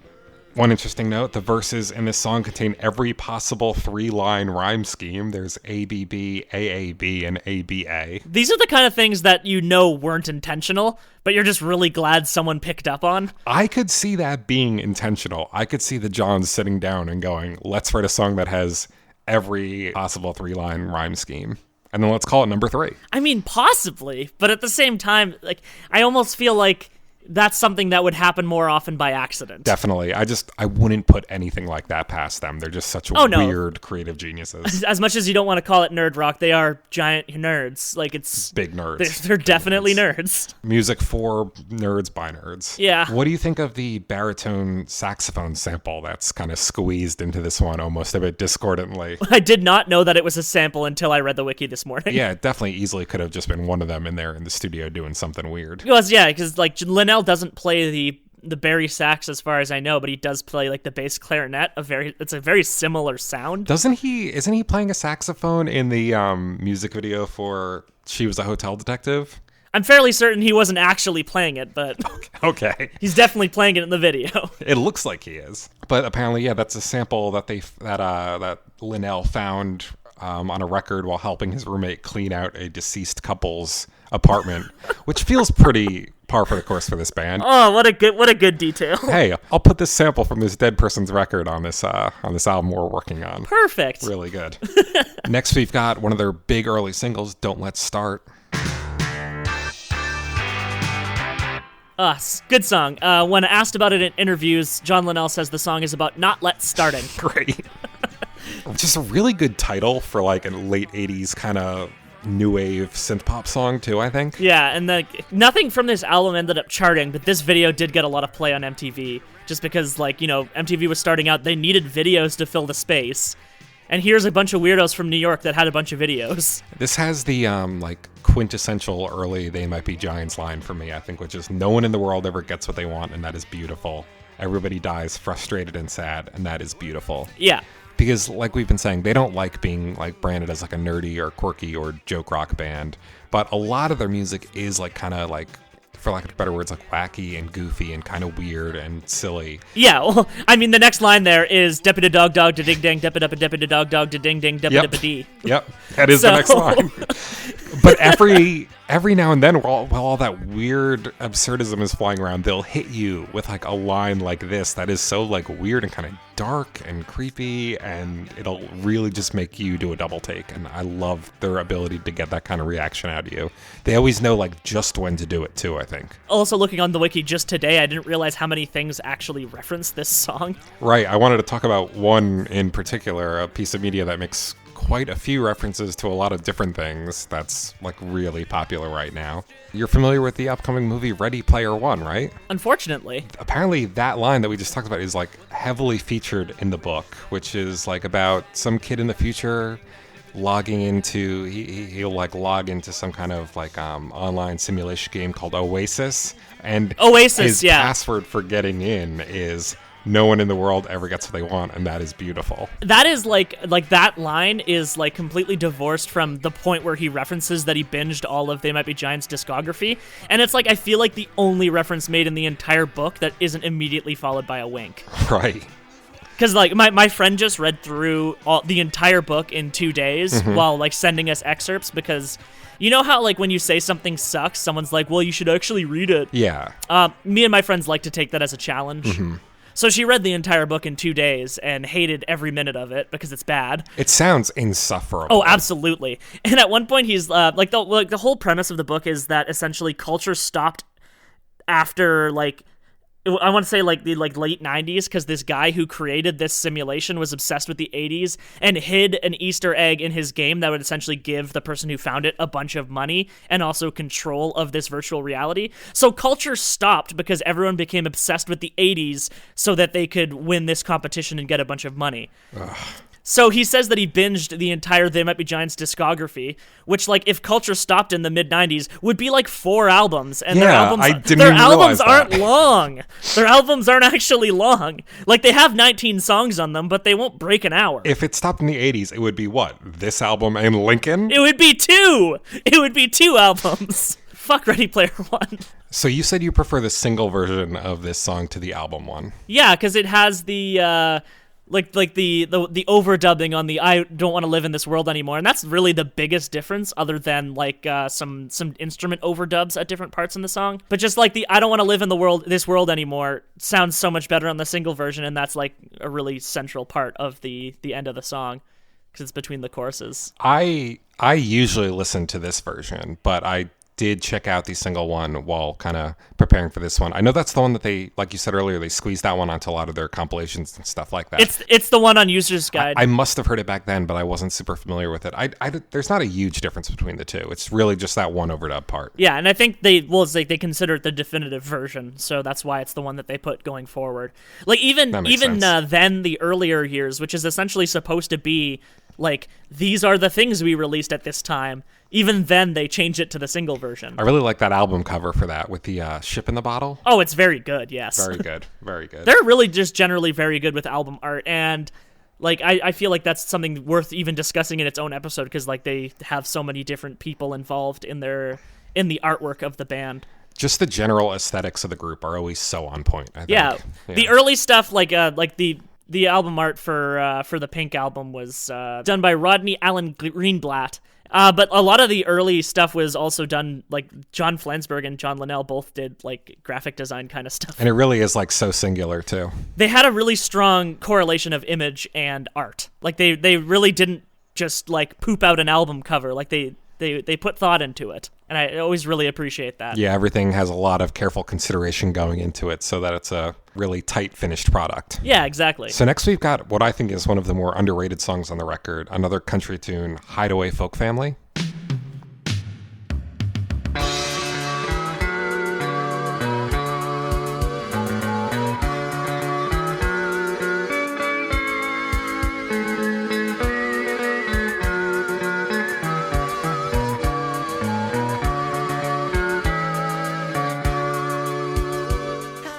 one interesting note, the verses in this song contain every possible 3-line rhyme scheme. There's ABB, AAB, and ABA. These are the kind of things that you know weren't intentional, but you're just really glad someone picked up on. I could see that being intentional. I could see the Johns sitting down and going, let's write a song that has every possible 3-line rhyme scheme. And then let's call it number 3. I mean, possibly, but at the same time, like, I almost feel like that's something that would happen more often by accident. Definitely. I wouldn't put anything like that past them. They're just such weird creative geniuses. As much as you don't want to call it nerd rock, they are giant nerds. Like, it's big nerds. They're definitely nerds. Music for nerds by nerds. Yeah. What do you think of the baritone saxophone sample that's kind of squeezed into this one almost a bit discordantly? I did not know that it was a sample until I read the wiki this morning. Yeah, it definitely easily could have just been one of them in there in the studio doing something weird. It was, yeah, because like Linnell doesn't play the bari sax as far as I know, but he does play like the bass clarinet. It's a very similar sound. Isn't he playing a saxophone in the music video for She Was a Hotel Detective? I'm fairly certain he wasn't actually playing it, but okay. He's definitely playing it in the video. It looks like he is. But apparently, yeah, that's a sample that Linnell found on a record while helping his roommate clean out a deceased couple's apartment, which feels pretty par for the course for this band. Oh, what a good detail. Hey, I'll put this sample from this dead person's record on this album we're working on. Perfect. Really good. Next, we've got one of their big early singles, Don't Let's Start. Good song. When asked about it in interviews, John Linnell says the song is about not let's starting. Great. Just a really good title for like a late 80s kind of new wave synth pop song too, I think. Yeah, and nothing from this album ended up charting, but this video did get a lot of play on MTV just because, like, you know, MTV was starting out. They needed videos to fill the space. And here's a bunch of weirdos from New York that had a bunch of videos. This has the like quintessential early They Might Be Giants line for me, I think, which is no one in the world ever gets what they want, and that is beautiful. Everybody dies frustrated and sad, and that is beautiful. Yeah. Because, like we've been saying, they don't like being like branded as like a nerdy or quirky or joke rock band, but a lot of their music is like kind of like for lack of better words, like wacky and goofy and kind of weird and silly. Yeah, well, I mean, the next line there is deputy dog dog da ding ding deputy deputy dog dog da ding ding deputy dee. Yep, that is the next line. But every now and then, while all that weird absurdism is flying around, they'll hit you with like a line like this that is so like weird and kind of dark and creepy, and it'll really just make you do a double take. And I love their ability to get that kind of reaction out of you. They always know like just when to do it too, I think. Also, looking on the wiki just today, I didn't realize how many things actually reference this song. Right, I wanted to talk about one in particular, a piece of media that makes quite a few references to a lot of different things that's like really popular right now. You're familiar with the upcoming movie Ready Player One, right? Unfortunately. Apparently that line that we just talked about is like heavily featured in the book, which is like about some kid in the future logging into, he'll like log into some kind of like online simulation game called Oasis, and his password for getting in is no one in the world ever gets what they want, and that is beautiful. That is like that line is like completely divorced from the point where he references that he binged all of They Might Be Giants' discography, and it's like I feel like the only reference made in the entire book that isn't immediately followed by a wink. Right. Because like my friend just read through the entire book in 2 days while like sending us excerpts, because you know how like when you say something sucks, someone's like, well, you should actually read it. Yeah. Me and my friends like to take that as a challenge. So she read the entire book in 2 days and hated every minute of it because it's bad. It sounds insufferable. Oh, absolutely. And at one point he's like the whole premise of the book is that essentially culture stopped after like I want to say like the late 90s, because this guy who created this simulation was obsessed with the 80s and hid an Easter egg in his game that would essentially give the person who found it a bunch of money and also control of this virtual reality. So culture stopped because everyone became obsessed with the 80s so that they could win this competition and get a bunch of money. Ugh. So he says that he binged the entire They Might Be Giants discography, which, like, if culture stopped in the mid-90s, would be like 4 albums. And their albums aren't long. Their albums aren't actually long. Like, they have 19 songs on them, but they won't break an hour. If it stopped in the 80s, it would be what? This album and Lincoln? It would be 2! It would be 2 albums. Fuck Ready Player One. So you said you prefer the single version of this song to the album one. Yeah, because it has the... Like the overdubbing on the I don't want to live in this world anymore, and that's really the biggest difference, other than like some instrument overdubs at different parts in the song. But just like the I don't want to live in this world anymore sounds so much better on the single version, and that's like a really central part of the end of the song because it's between the choruses. I usually listen to this version, but I did check out the single one while kind of preparing for this one. I know that's the one that they, like you said earlier, they squeezed that one onto a lot of their compilations and stuff like that. It's the one on User's Guide. I must have heard it back then, but I wasn't super familiar with it. There's not a huge difference between the two. It's really just that one overdub part. Yeah, and I think they consider it the definitive version, so that's why it's the one that they put going forward. Like even then the earlier years, which is essentially supposed to be like, these are the things we released at this time. Even then, they changed it to the single version. I really like that album cover for that with the ship in the bottle. Oh, it's very good, yes. Very good, very good. They're really just generally very good with album art, and like I feel like that's something worth even discussing in its own episode, because like they have so many different people involved in the artwork of the band. Just the general aesthetics of the group are always so on point, I think. Yeah. The early stuff, like the album art for the Pink album was done by Rodney Allen Greenblatt. But a lot of the early stuff was also done, like John Flansburgh and John Linnell both did like graphic design kind of stuff. And it really is like so singular too. They had a really strong correlation of image and art. Like they really didn't just like poop out an album cover. Like they put thought into it. And I always really appreciate that. Yeah, everything has a lot of careful consideration going into it so that it's a really tight finished product. Yeah, exactly. So next we've got what I think is one of the more underrated songs on the record, another country tune, Hideaway Folk Family.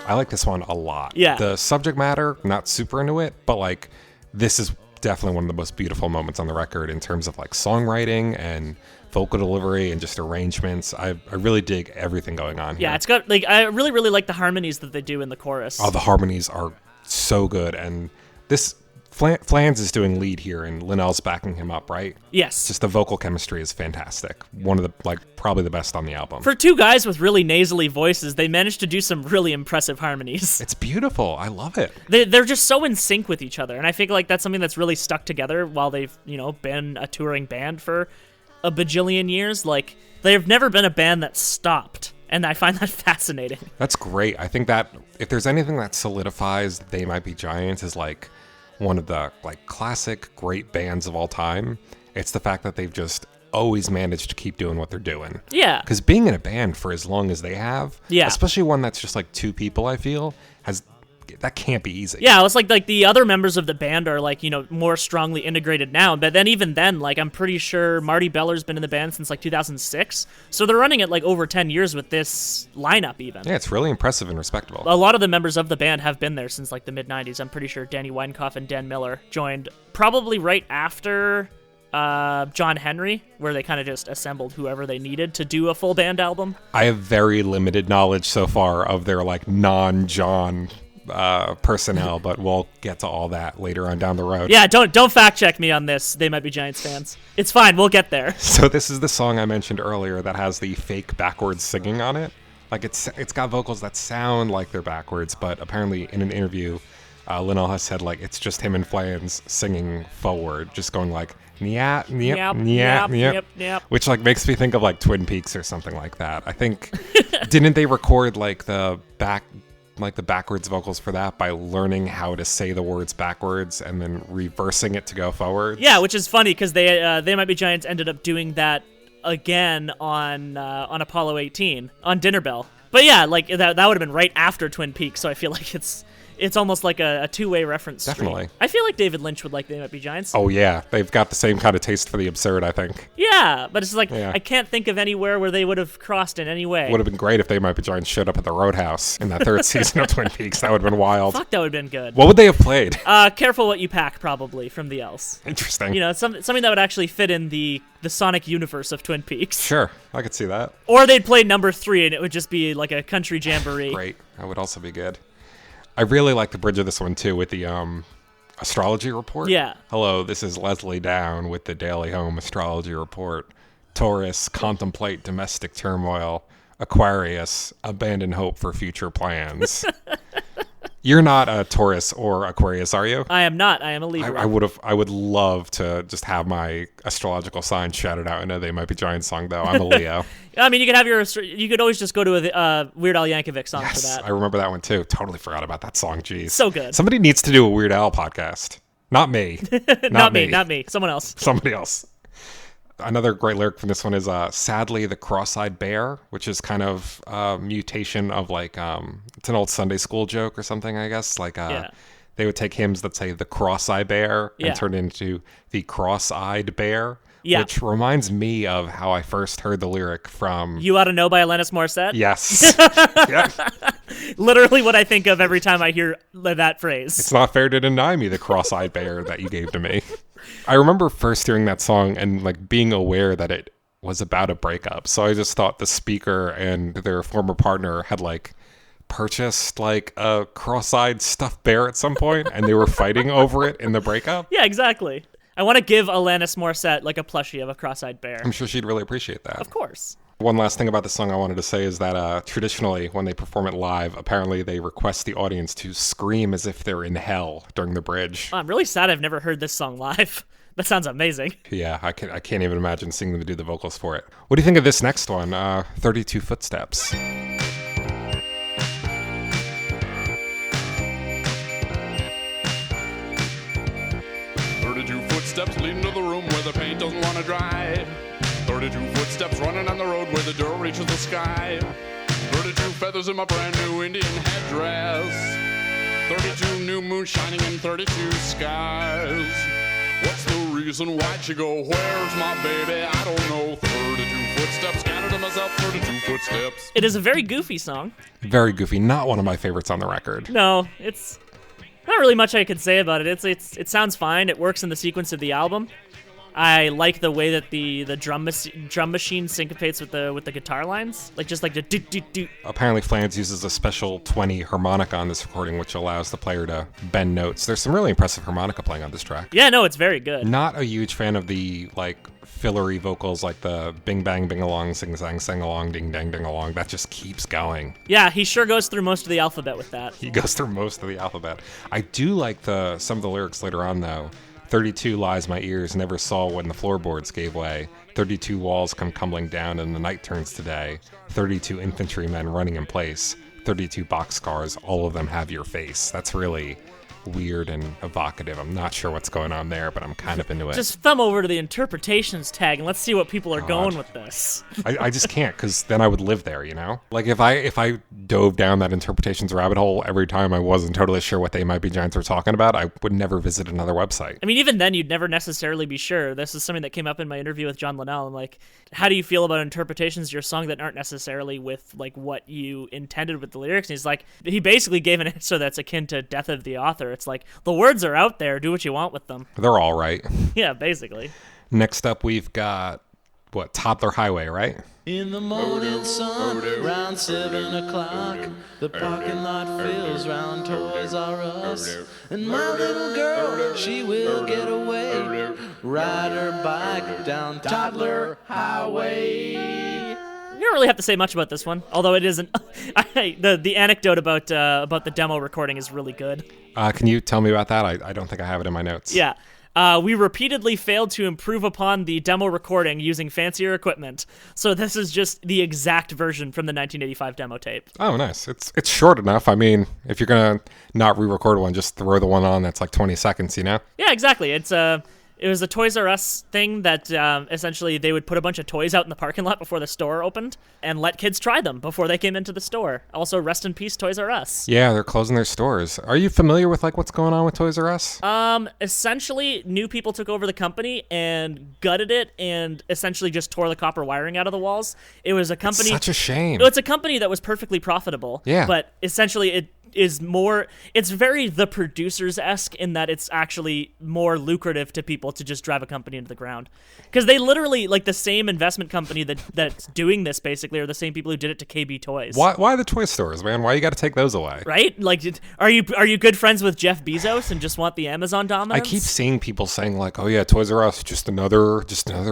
I like this one a lot. Yeah. The subject matter, not super into it, but like this is definitely one of the most beautiful moments on the record in terms of like songwriting and vocal delivery and just arrangements. I really dig everything going on here. Yeah, it's got like I really really like the harmonies that they do in the chorus. Oh, the harmonies are so good, and this Flans is doing lead here, and Linnell's backing him up, right? Yes. Just the vocal chemistry is fantastic. One of the probably the best on the album. For two guys with really nasally voices, they managed to do some really impressive harmonies. It's beautiful. I love it. They're just so in sync with each other, and I think like that's something that's really stuck together while they've been a touring band for a bajillion years. Like they've never been a band that stopped, and I find that fascinating. That's great. I think that if there's anything that solidifies They Might Be Giants as like one of the like classic great bands of all time, it's the fact that they've just always managed to keep doing what they're doing. Yeah. Because being in a band for as long as they have, yeah, especially one that's just like two people, I feel, that can't be easy. Yeah, it's like the other members of the band are like, more strongly integrated now. But then even then, like I'm pretty sure Marty Beller's been in the band since like 2006. So they're running it like over 10 years with this lineup even. Yeah, it's really impressive and respectable. A lot of the members of the band have been there since like the mid 90s. I'm pretty sure Danny Weinkauf and Dan Miller joined probably right after John Henry, where they kind of just assembled whoever they needed to do a full band album. I have very limited knowledge so far of their like non-John personnel, but we'll get to all that later on down the road. Yeah, don't fact check me on this. They Might Be Giants fans. It's fine. We'll get there. So this is the song I mentioned earlier that has the fake backwards singing on it. Like it's got vocals that sound like they're backwards, but apparently in an interview, Linnell has said like it's just him and Flans singing forward, just going like nyap, nyap, nyap, nyap, nyap, which like makes me think of like Twin Peaks or something like that. I think didn't they record like the backwards vocals for that by learning how to say the words backwards and then reversing it to go forward? Yeah, which is funny because They Might Be Giants ended up doing that again on Apollo 18 on Dinner Bell. But yeah, like that would have been right after Twin Peaks, so I feel like it's almost like a two-way reference stream. Definitely. I feel like David Lynch would like They Might Be Giants. Oh yeah, they've got the same kind of taste for the absurd, I think. Yeah, but it's like I can't think of anywhere where they would have crossed in any way. Would have been great if They Might Be Giants showed up at the Roadhouse in that third season of Twin Peaks. That would have been wild. Fuck, that would have been good. What would they have played? Careful What You Pack, probably, from the Elves. Interesting. Something that would actually fit in the sonic universe of Twin Peaks. Sure, I could see that. Or they'd play number 3 and it would just be like a country jamboree. Great, that would also be good. I really like the bridge of this one too with the astrology report. Yeah. Hello, this is Leslie Down with the Daily Home astrology report. Taurus, contemplate domestic turmoil. Aquarius, abandon hope for future plans. You're not a Taurus or Aquarius, are you? I am not. I am a Libra. I would love to just have my astrological sign shouted out in a They Might Be Giants song, though. I'm a Leo. I mean, you could always just go to a Weird Al Yankovic song for that. I remember that one too. Totally forgot about that song. Jeez. So good. Somebody needs to do a Weird Al podcast. Not me. Not me. Someone else. Somebody else. Another great lyric from this one is sadly the cross-eyed bear, which is kind of a mutation of like it's an old Sunday school joke or something, I guess. Like they would take hymns that say the cross-eyed bear and turn it into the cross-eyed bear. Yeah. Which reminds me of how I first heard the lyric from You Ought to Know by Alanis Morissette. Yes. Yeah. Literally what I think of every time I hear that phrase. It's not fair to deny me the cross-eyed bear that you gave to me. I remember first hearing that song and like being aware that it was about a breakup. So I just thought the speaker and their former partner had like purchased like a cross-eyed stuffed bear at some point and they were fighting over it in the breakup. Yeah, exactly. I want to give Alanis Morissette like a plushie of a cross-eyed bear. I'm sure she'd really appreciate that. Of course. One last thing about the song I wanted to say is that traditionally when they perform it live, apparently they request the audience to scream as if they're in hell during the bridge. I'm really sad I've never heard this song live. That sounds amazing. Yeah, I can't even imagine seeing them do the vocals for it. What do you think of this next one, 32 Footsteps? 32 footsteps leading to the room where the paint doesn't want to dry. 32 footsteps running on the road where the dirt reaches the sky. 32 feathers in my brand new Indian headdress. 32 new moons shining in 32 skies. What's the reason why'd she go? Where's my baby? I don't know. 32 footsteps, counted to myself, 32 footsteps. It is a very goofy song. Very goofy. Not one of my favorites on the record. No, Not really much I could say about it. It sounds fine. It works in the sequence of the album. I like the way that the drum machine syncopates with the guitar lines, just like the do do do. Apparently, Flans uses a special 20 harmonica on this recording, which allows the player to bend notes. There's some really impressive harmonica playing on this track. Yeah, no, it's very good. Not a huge fan of the fillery vocals, like the bing bang bing along, sing sang sing along, ding dang ding along. That just keeps going. Yeah, he sure goes through most of the alphabet with that. He goes through most of the alphabet. I do like some of the lyrics later on though. 32 lies my ears never saw when the floorboards gave way. 32 walls come tumbling down and the night turns to day. 32 infantrymen running in place. 32 boxcars, all of them have your face. That's really weird and evocative. I'm not sure what's going on there, but I'm kind of into it. Just thumb over to the interpretations tag and let's see what people are going with this. I just can't, because then I would live there, you know? Like if I dove down that interpretations rabbit hole every time I wasn't totally sure what They Might Be Giants were talking about, I would never visit another website. I mean, even then you'd never necessarily be sure. This is something that came up in my interview with John Linnell. I'm like, how do you feel about interpretations of your song that aren't necessarily with what you intended with the lyrics? And he's like, he basically gave an answer that's akin to Death of the Author. It's like, the words are out there, do what you want with them. They're all right. Yeah, basically. Next up, we've got, Toddler Highway, right? In the morning sun, around 7 o'clock, the parking lot fills round Toys R Us. And my little girl, she will get away, ride her bike down Toddler Highway. You don't really have to say much about this one, although it isn't. The anecdote about the demo recording is really good. Can you tell me about that? I don't think I have it in my notes. Yeah. We repeatedly failed to improve upon the demo recording using fancier equipment. So this is just the exact version from the 1985 demo tape. Oh, nice. It's short enough. I mean, if you're going to not re-record one, just throw the one on that's like 20 seconds, you know? Yeah, exactly. It was a Toys R Us thing that essentially they would put a bunch of toys out in the parking lot before the store opened and let kids try them before they came into the store. Also, rest in peace, Toys R Us. Yeah, they're closing their stores. Are you familiar with what's going on with Toys R Us? Essentially, new people took over the company and gutted it and essentially just tore the copper wiring out of the walls. It was a company. Such a shame. It's a company that was perfectly profitable. Yeah. But essentially, it's very The Producers-esque in that it's actually more lucrative to people to just drive a company into the ground, because they literally, the same investment company that's doing this basically are the same people who did it to KB Toys. Why the toy stores, man? Why you got to take those away? Right? Are you good friends with Jeff Bezos and just want the Amazon dominance? I keep seeing people saying oh yeah, Toys R Us, just another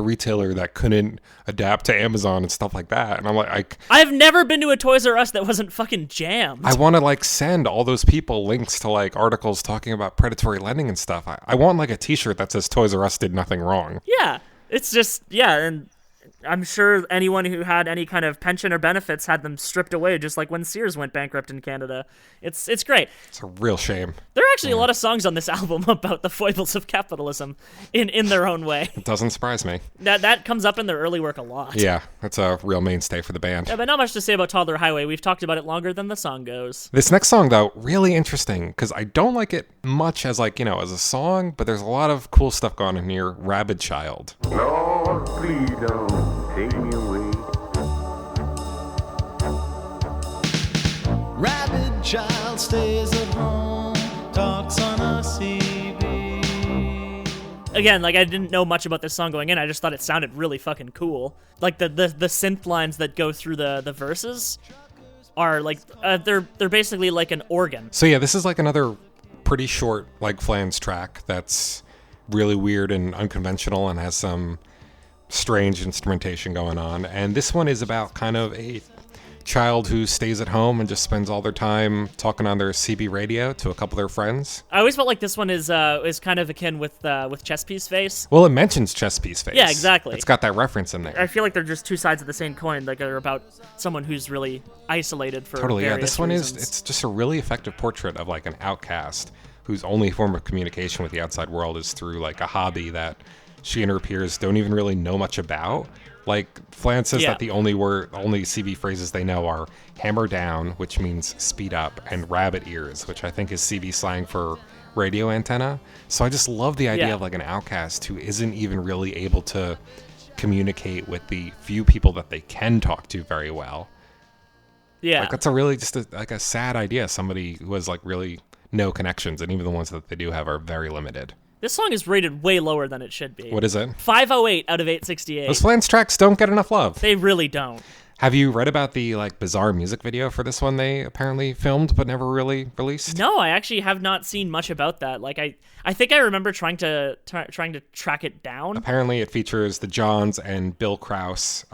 retailer that couldn't adapt to Amazon and stuff like that, and I'm like, I've never been to a Toys R Us that wasn't fucking jammed. I want to send all those people links to articles talking about predatory lending and stuff. I want a t-shirt that says Toys R Us did nothing wrong. Yeah, it's just, and I'm sure anyone who had any kind of pension or benefits had them stripped away, just like when Sears went bankrupt in Canada. It's great. It's a real shame. There are actually a lot of songs on this album about the foibles of capitalism in their own way. It doesn't surprise me. That comes up in their early work a lot. Yeah, that's a real mainstay for the band. Yeah, but not much to say about Toddler Highway. We've talked about it longer than the song goes. This next song, though, really interesting, because I don't like it much as as a song, but there's a lot of cool stuff going on here. Rabid Child. Lord, please don't take me away. Rabid child stays at home, talks on a CB. Again, I didn't know much about this song going in. I just thought it sounded really fucking cool. The synth lines that go through the verses are they're basically like an organ. So yeah, this is another pretty short Flans track that's really weird and unconventional and has some strange instrumentation going on. And this one is about kind of a child who stays at home and just spends all their time talking on their CB radio to a couple of their friends. I always felt like this one is kind of akin with Chess Piece Face. Well, it mentions Chess Piece Face. Yeah, exactly. It's got that reference in there. I feel like they're just two sides of the same coin. They're about someone who's really isolated for totally. Yeah, various this one reasons. it's just a really effective portrait of an outcast whose only form of communication with the outside world is through a hobby that she and her peers don't even really know much about. Flan says that the only CB phrases they know are hammer down, which means speed up, and rabbit ears, which I think is CB slang for radio antenna. So I just love the idea of an outcast who isn't even really able to communicate with the few people that they can talk to very well. Yeah. That's a really just a sad idea. Somebody who has really no connections, and even the ones that they do have are very limited. This song is rated way lower than it should be. What is it? 508 out of 868. Those Flans tracks don't get enough love. They really don't. Have you read about the bizarre music video for this one they apparently filmed but never really released? No, I actually have not seen much about that. Like I think I remember trying to track it down. Apparently it features the Johns and Bill Krause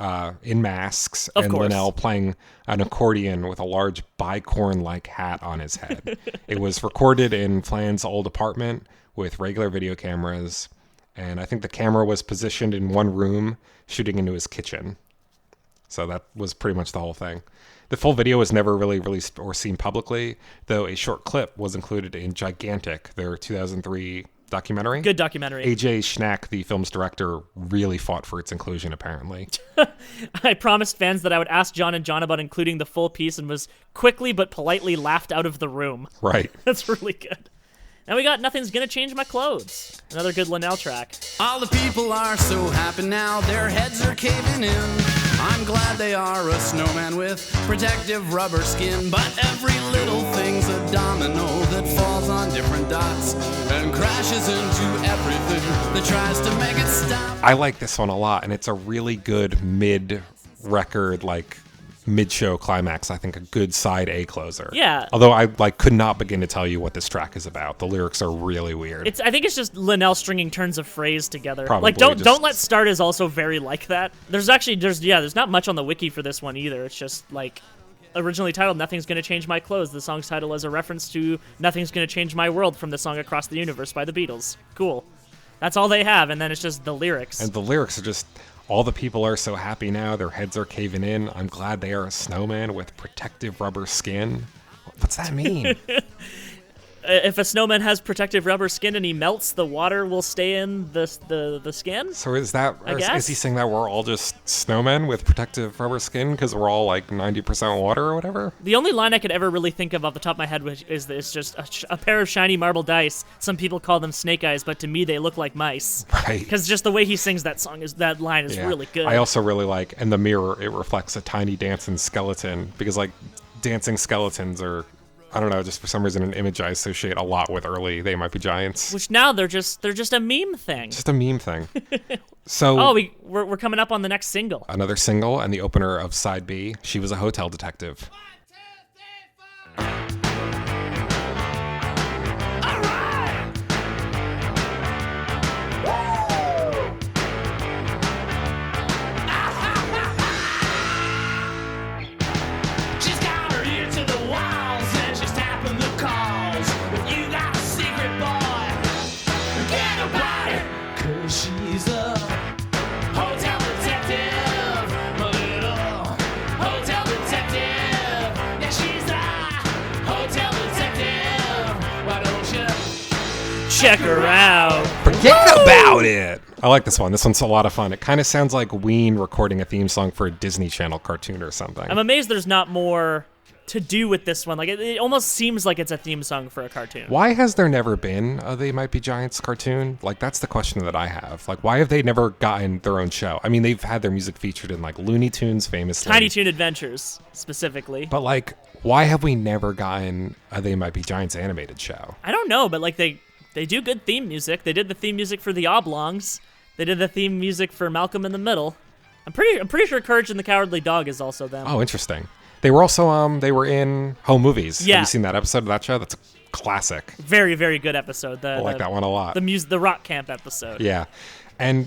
in masks, Of and course. Linnell playing an accordion with a large bicorn-like hat on his head. It was recorded in Flan's old apartment with regular video cameras, and I think the camera was positioned in one room shooting into his kitchen. So that was pretty much the whole thing. The full video was never really released or seen publicly, though a short clip was included in Gigantic, their 2003 documentary. Good documentary. A.J. Schnack, the film's director, really fought for its inclusion, apparently. I promised fans that I would ask John and John about including the full piece and was quickly but politely laughed out of the room. Right. That's really good. Now we got Nothing's Gonna Change My Clothes. Another good Linnell track. All the people are so happy now, their heads are caving in. I'm glad they are a snowman with protective rubber skin, but every little thing's a domino that falls on different dots and crashes into everything that tries to make it stop. I like this one a lot, and it's a really good mid-record, mid-show climax. I think a good side A closer. Yeah. Although I could not begin to tell you what this track is about. The lyrics are really weird. I think it's just Linnell stringing turns of phrase together. Probably Don't just- Let Start is also very like that. There's not much on the wiki for this one either. It's just originally titled Nothing's Gonna Change My Clothes. The song's title is a reference to Nothing's Gonna Change My World from the song Across the Universe by the Beatles. Cool. That's all they have, and then it's just the lyrics. And the lyrics are just, all the people are so happy now, their heads are caving in. I'm glad they are a snowman with protective rubber skin. What's that mean? If a snowman has protective rubber skin and he melts, the water will stay in the skin? So is that, I is guess. he saying that we're all just snowmen with protective rubber skin because we're all 90% water or whatever? The only line I could ever really think of off the top of my head is just a pair of shiny marble dice. Some people call them snake eyes, but to me they look like mice. Right. Because just the way he sings that line is Yeah. really good. I also really like, in the mirror, it reflects a tiny dancing skeleton because dancing skeletons are, I don't know, just for some reason an image I associate a lot with early They Might Be Giants. Which now they're just a meme thing. Just a meme thing. So Oh, we're coming up on the next single. another single and the opener of side B, She Was a Hotel Detective. She's got her ear to the walls and she's tapping the calls. If you got a secret, boy, get about it. 'Cause she's a hotel detective, a little hotel detective. Yeah, she's a hotel detective. Why don't you Check her out. Forget about it! I like this one. This one's a lot of fun. It kind of sounds like Ween recording a theme song for a Disney Channel cartoon or something. I'm amazed there's not more to do with this one. It almost seems like it's a theme song for a cartoon. Why has there never been a They Might Be Giants cartoon? That's the question that I have. Why have they never gotten their own show? I mean, they've had their music featured in Looney Tunes famously. Tiny Toon Adventures, specifically. But why have we never gotten a They Might Be Giants animated show? I don't know, but they do good theme music. They did the theme music for The Oblongs. They did the theme music for Malcolm in the Middle. I'm pretty sure Courage and the Cowardly Dog is also them. Oh, interesting. They were also they were in Home Movies. Yeah. Have you seen that episode of that show? That's a classic. Very, very good episode. I like that one a lot. The rock camp episode. Yeah. And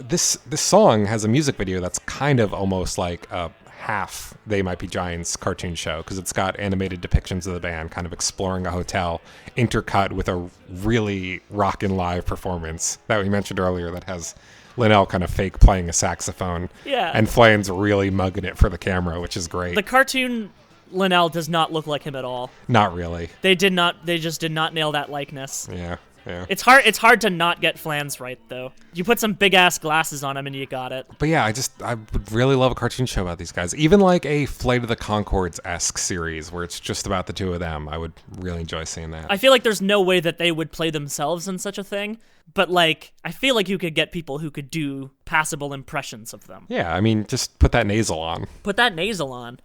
this song has a music video that's kind of almost like a half They Might Be Giants cartoon show because it's got animated depictions of the band kind of exploring a hotel intercut with a really rockin' live performance that we mentioned earlier that has Linnell kind of fake playing a saxophone. Yeah. And Flan's really mugging it for the camera, which is great. The cartoon Linnell does not look like him at all. Not really. They just did not nail that likeness. Yeah. Yeah. It's hard to not get Flans right though. You put some big ass glasses on him and you got it. But yeah, I would really love a cartoon show about these guys. Even a Flight of the Conchords-esque series where it's just about the two of them. I would really enjoy seeing that. I feel like there's no way that they would play themselves in such a thing, but I feel like you could get people who could do passable impressions of them. Yeah, I mean, just put that nasal on. Put that nasal on.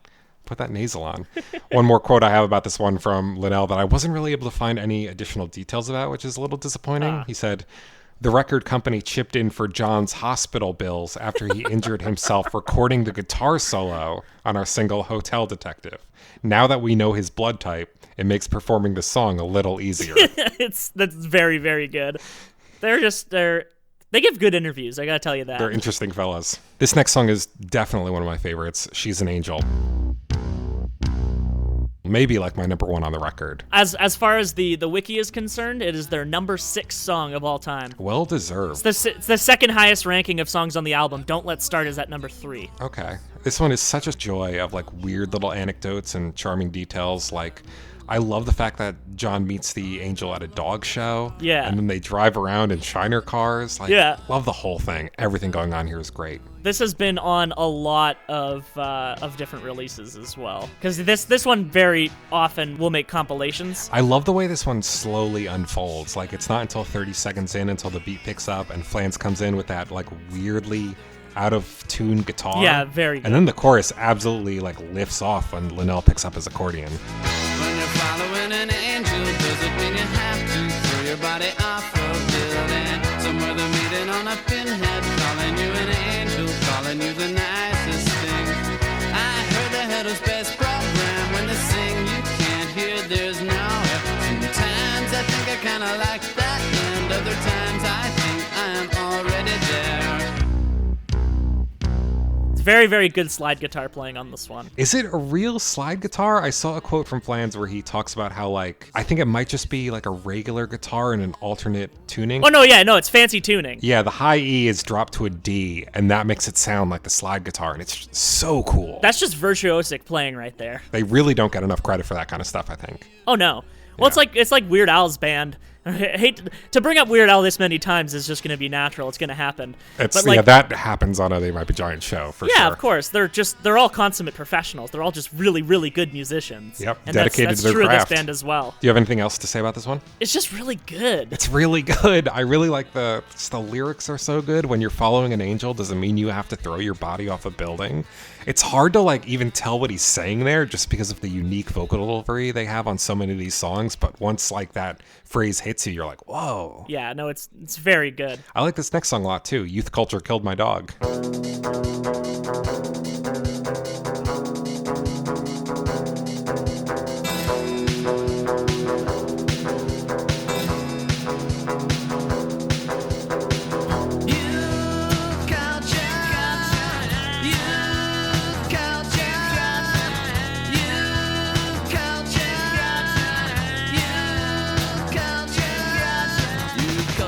Put that nasal on. One more quote I have about this one from Linnell that I wasn't really able to find any additional details about, which is a little disappointing. He said, "The record company chipped in for John's hospital bills after he injured himself recording the guitar solo on our single Hotel Detective. Now that we know his blood type, it makes performing the song a little easier." That's very, very good. They give good interviews, I gotta tell you that. They're interesting fellas. This next song is definitely one of my favorites. She's an Angel. Maybe like my number one on the record. As far as the wiki is concerned, it is their number 6 song of all time. Well deserved. It's the second highest ranking of songs on the album. Don't Let Start is at number 3. Okay. This one is such a joy of like weird little anecdotes and charming details. Like, I love the fact that John meets the angel at a dog show. Yeah. And then they drive around in Shiner cars. Like, yeah. Love the whole thing. Everything going on here is great. This has been on a lot of different releases as well. Because this one very often will make compilations. I love the way this one slowly unfolds. Like, it's not until 30 seconds in until the beat picks up and Flans comes in with that like weirdly out of tune guitar. Yeah, very good. And then the chorus absolutely like lifts off when Linnell picks up his accordion. When you're following an angel, does it mean you have to throw your body off a building? Somewhere they're meeting on a pinhead, calling you an angel, calling you the nicest thing. I heard they had his best program. When they sing, you can't hear, there's no air. Sometimes I think I kinda like that, and other times I think I'm already there. Very, very good slide guitar playing on this one. Is it a real slide guitar? I saw a quote from Flans where he talks about how, like, I think it might just be like a regular guitar in an alternate tuning. Oh, no, it's fancy tuning. Yeah, the high E is dropped to a D, and that makes it sound like the slide guitar, and it's so cool. That's just virtuosic playing right there. They really don't get enough credit for that kind of stuff, I think. Oh, no. Well, Yeah. it's like Weird Al's band. I hate to bring up Weird Al this many times is just going to be natural. It's going to happen. It's But, like, yeah, that happens on a They Might Be Giant show for sure. yeah, of course. They're all consummate professionals. They're all just really, really good musicians. Yep, And dedicated that's to their true craft. of this band as well. Do you have anything else to say about this one? It's just really good. It's really good. I really like the lyrics are so good. When you're following an angel, doesn't mean you have to throw your body off a building. It's hard to like even tell what he's saying there just because of the unique vocal delivery they have on so many of these songs. But once like that phrase hits you, you're like, whoa. Yeah, no, it's very good. I like this next song a lot too. Youth Culture Killed My Dog.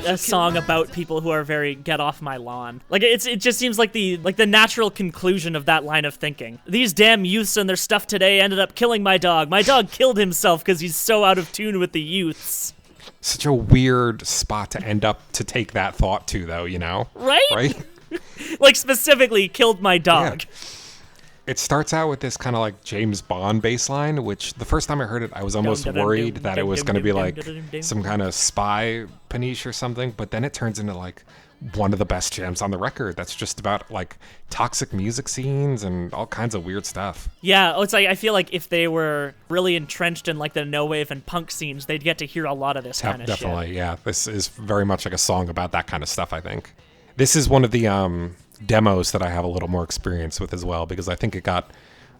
A song about people who are very get off my lawn. Like it just seems like the natural conclusion of that line of thinking. These damn youths and their stuff today ended up killing my dog. My dog killed himself because he's so out of tune with the youths. Such a weird spot to end up to take that thought to, though, you know? Right? Right? Like specifically killed my dog. Yeah. It starts out with this kind of like James Bond bass line, which the first time I heard it, I was almost worried that it was going to be like some kind of spy paniche or something, but then it turns into like one of the best jams on the record. That's just about like toxic music scenes and all kinds of weird stuff. Yeah, it's like I feel like if they were really entrenched in like the no wave and punk scenes, they'd get to hear a lot of this kind of shit. Definitely, yeah. This is very much like a song about that kind of stuff, I think. This is one of the demos that I have a little more experience with as well, because I think it got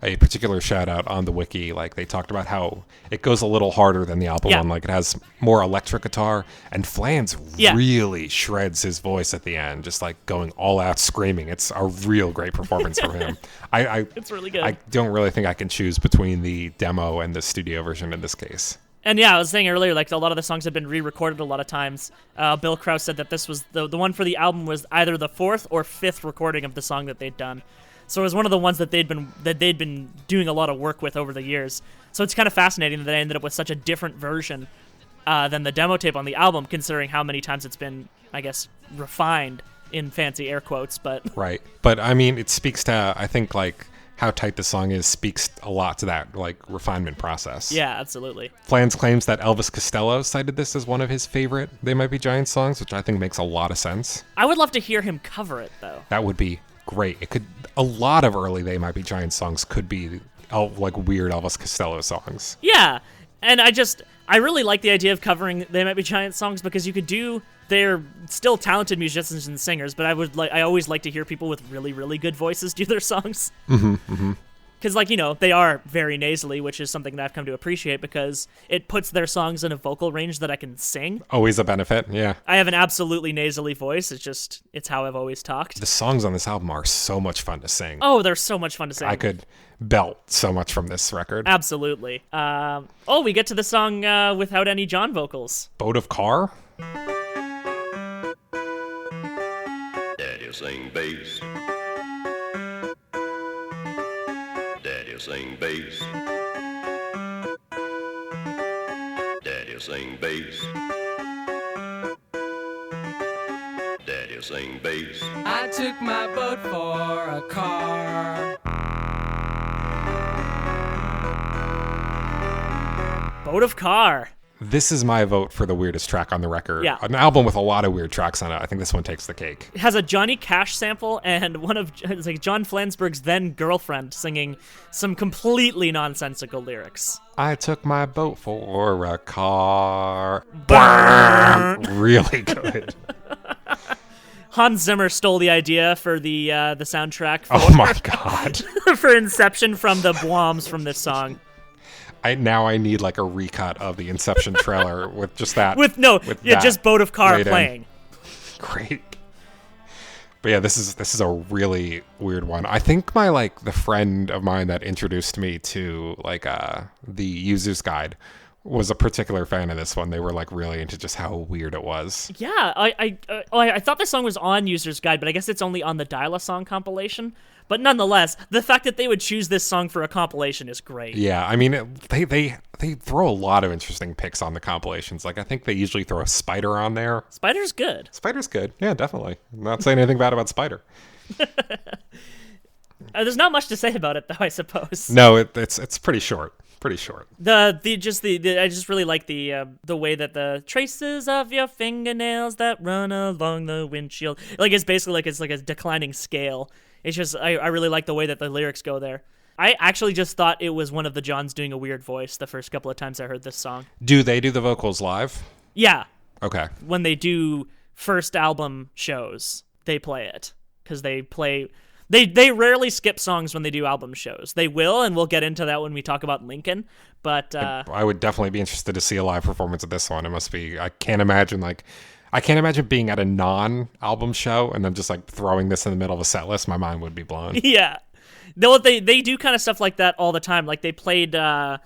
a particular shout out on the wiki. Like they talked about how it goes a little harder than the album one. Like it has more electric guitar, and Flans really shreds his voice at the end, just like going all out screaming. It's a real great performance from him. It's really good. I don't really think I can choose between the demo and the studio version in this case. And yeah, I was saying earlier, like a lot of the songs have been re-recorded a lot of times. Bill Krause said that this was the one for the album was either the 4th or 5th recording of the song that they'd done. So it was one of the ones that they'd been doing a lot of work with over the years. So it's kind of fascinating that they ended up with such a different version than the demo tape on the album, considering how many times it's been, I guess, refined in fancy air quotes. But right, but I mean, it speaks to I think like how tight the song is speaks a lot to that like refinement process. Yeah, absolutely. Flans claims that Elvis Costello cited this as one of his favorite They Might Be Giant songs, which I think makes a lot of sense. I would love to hear him cover it though. That would be great. It could a lot of early They Might Be Giant songs could be like weird Elvis Costello songs. Yeah, and I really like the idea of covering They Might Be Giants songs because you could do. They're still talented musicians and singers, but I always like to hear people with really, really good voices do their songs. Because, they are very nasally, which is something that I've come to appreciate because it puts their songs in a vocal range that I can sing. Always a benefit, yeah. I have an absolutely nasally voice. It's how I've always talked. The songs on this album are so much fun to sing. Oh, they're so much fun to sing. I could belt so much from this record. Absolutely. We get to the song without any John vocals. Boat of Car? Daddy'll sing bass. Daddy'll sing bass. Daddy'll sing bass. Daddy'll sing bass. I took my boat for a car. Boat of Car. This is my vote for the weirdest track on the record. Yeah. An album with a lot of weird tracks on it. I think this one takes the cake. It has a Johnny Cash sample and it's like John Flansburgh's then girlfriend singing some completely nonsensical lyrics. I took my boat for a car. Burn. Really good. Hans Zimmer stole the idea for the soundtrack for, Oh my God. for Inception from the Bombs from this song. I need like a recut of the Inception trailer with just that. Just Boat of Car right playing. Great. But yeah, this is a really weird one. I think the friend of mine that introduced me to the user's guide was a particular fan of this one. They were really into just how weird it was. Yeah, I thought this song was on User's Guide, but I guess it's only on the Dial-A-Song compilation. But nonetheless, the fact that they would choose this song for a compilation is great. Yeah, I mean, they throw a lot of interesting picks on the compilations. I think they usually throw a Spider on there. Spider's good. Spider's good. Yeah, definitely. I'm not saying anything bad about Spider. There's not much to say about it, though, I suppose. No, it's pretty short. Pretty short. I just really like the way that the traces of your fingernails that run along the windshield, it's basically it's like a declining scale. It's just I really like the way that the lyrics go there. I actually just thought it was one of the Johns doing a weird voice the first couple of times I heard this song. Do they do the vocals live? Yeah. Okay. When they do first album shows, they play it because they rarely skip songs when they do album shows. They will, and we'll get into that when we talk about Lincoln. But I would definitely be interested to see a live performance of this one. It must be. I can't imagine being at a non-album show and then just throwing this in the middle of a set list. My mind would be blown. Yeah, they do kind of stuff like that all the time. They played the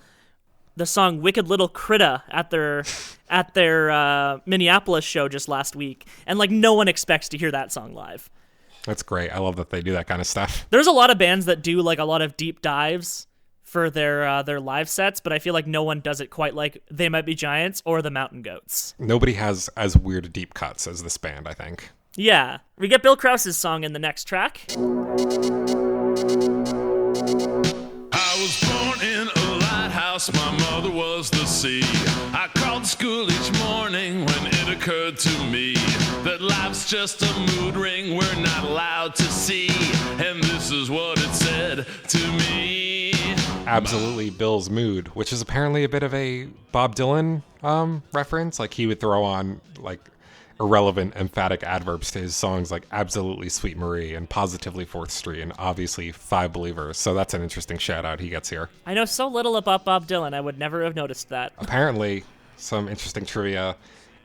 song "Wicked Little Critta" at their Minneapolis show just last week, and no one expects to hear that song live. That's great. I love that they do that kind of stuff. There's a lot of bands that do a lot of deep dives for their live sets, but I feel like no one does it quite like They Might Be Giants or the Mountain Goats. Nobody has as weird deep cuts as this band, I think. Yeah. We get Bill Krause's song in the next track. I was born in a lighthouse, my mother was the sea. I called school each morning when it occurred to me that life's just a mood ring we're not allowed to see. And this is what it said to me. Absolutely Bill's Mood, which is apparently a bit of a Bob Dylan reference. He would throw on irrelevant emphatic adverbs to his songs like Absolutely Sweet Marie and Positively 4th Street and obviously Five Believers. So that's an interesting shout out he gets here. I know so little about Bob Dylan, I would never have noticed that. Apparently, some interesting trivia.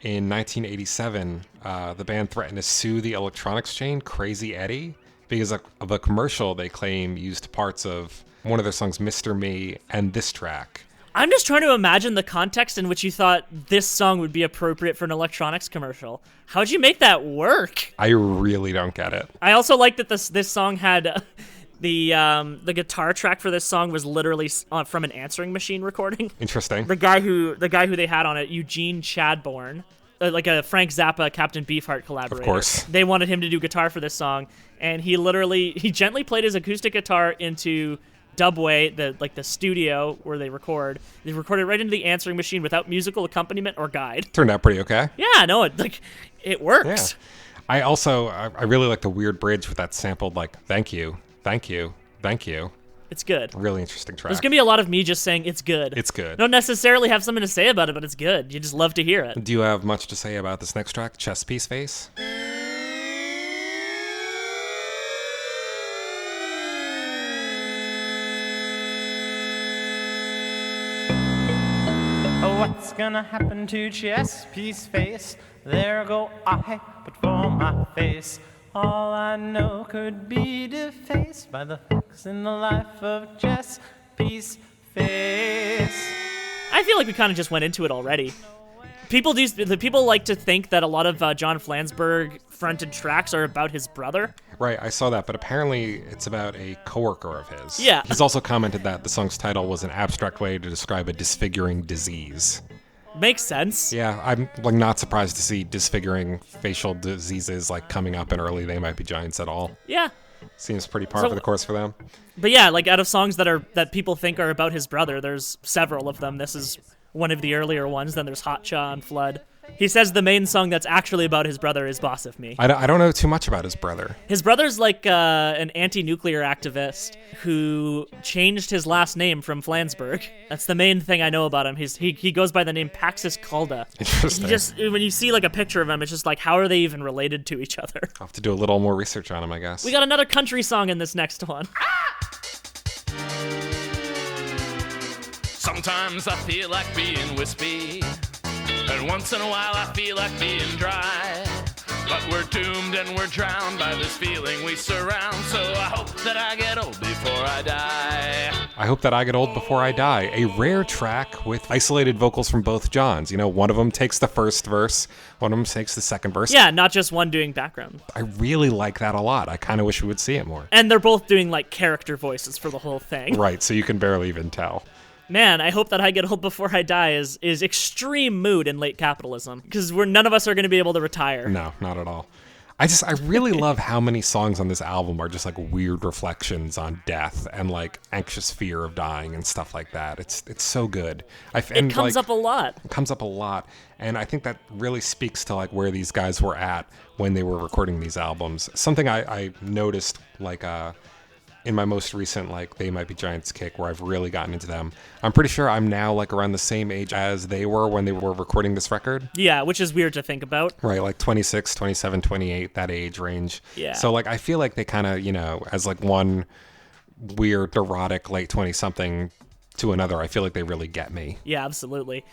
In 1987, the band threatened to sue the electronics chain Crazy Eddie because of a commercial they claim used parts of one of their songs, Mr. Me, and this track. I'm just trying to imagine the context in which you thought this song would be appropriate for an electronics commercial. How'd you make that work? I really don't get it. I also like that this song had the guitar track for this song was literally from an answering machine recording. Interesting. The guy who they had on it, Eugene Chadbourne, a Frank Zappa, Captain Beefheart collaborator. Of course. They wanted him to do guitar for this song, and he gently played his acoustic guitar into Dubway, the studio where they record. They recorded right into the answering machine without musical accompaniment or guide. Turned out pretty okay. Yeah, no, it works. Yeah. I really like the weird bridge with that sampled thank you, thank you, thank you. It's good. Really interesting track. There's gonna be a lot of me just saying it's good. It's good. Don't necessarily have something to say about it, but it's good. You just love to hear it. Do you have much to say about this next track, Chess Piece Face? What's gonna happen to chess piece face? There go I, but for my face, all I know could be defaced by the facts in the life of chess piece face. I feel like we kind of just went into it already. People like to think that a lot of John Flansburgh fronted tracks are about his brother. Right, I saw that, but apparently it's about a coworker of his. Yeah. He's also commented that the song's title was an abstract way to describe a disfiguring disease. Makes sense. Yeah, I'm like not surprised to see disfiguring facial diseases like coming up in early They Might Be Giants at all. Yeah. Seems pretty par for the course for them. But yeah, like out of songs that people think are about his brother, there's several of them. This is one of the earlier ones. Then there's Hot Cha and Flood. He says the main song that's actually about his brother is Boss of Me. I don't know too much about his brother. His brother's like an anti-nuclear activist who changed his last name from Flansburgh. That's the main thing I know about him. He goes by the name Paxis Calda. Interesting. When you see like a picture of him, it's just like, how are they even related to each other? I'll have to do a little more research on him, I guess. We got another country song in this next one. Sometimes I feel like being wispy, and once in a while I feel like being dry. But we're doomed and we're drowned by this feeling we surround, so I hope that I get old before I die. I Hope That I Get Old Before I Die, a rare track with isolated vocals from both Johns. You know, one of them takes the first verse, one of them takes the second verse. Yeah, not just one doing background. I really like that a lot. I kind of wish we would see it more. And they're both doing like character voices for the whole thing. Right, so you can barely even tell. Man, I Hope That I Get Old Before I Die is extreme mood in late capitalism, because none of us are going to be able to retire. No, not at all. I really love how many songs on this album are just like weird reflections on death and like anxious fear of dying and stuff like that. It's so good. It comes up a lot. It comes up a lot, and I think that really speaks to like where these guys were at when they were recording these albums. Something I noticed like in my most recent like They Might Be Giants kick where I've really gotten into them. I'm pretty sure I'm now like around the same age as they were when they were recording this record. Yeah, which is weird to think about. Right, like 26, 27, 28, that age range. Yeah. So like I feel like they kind of, you know, as like one weird neurotic late 20-something to another, I feel like they really get me. Yeah, absolutely.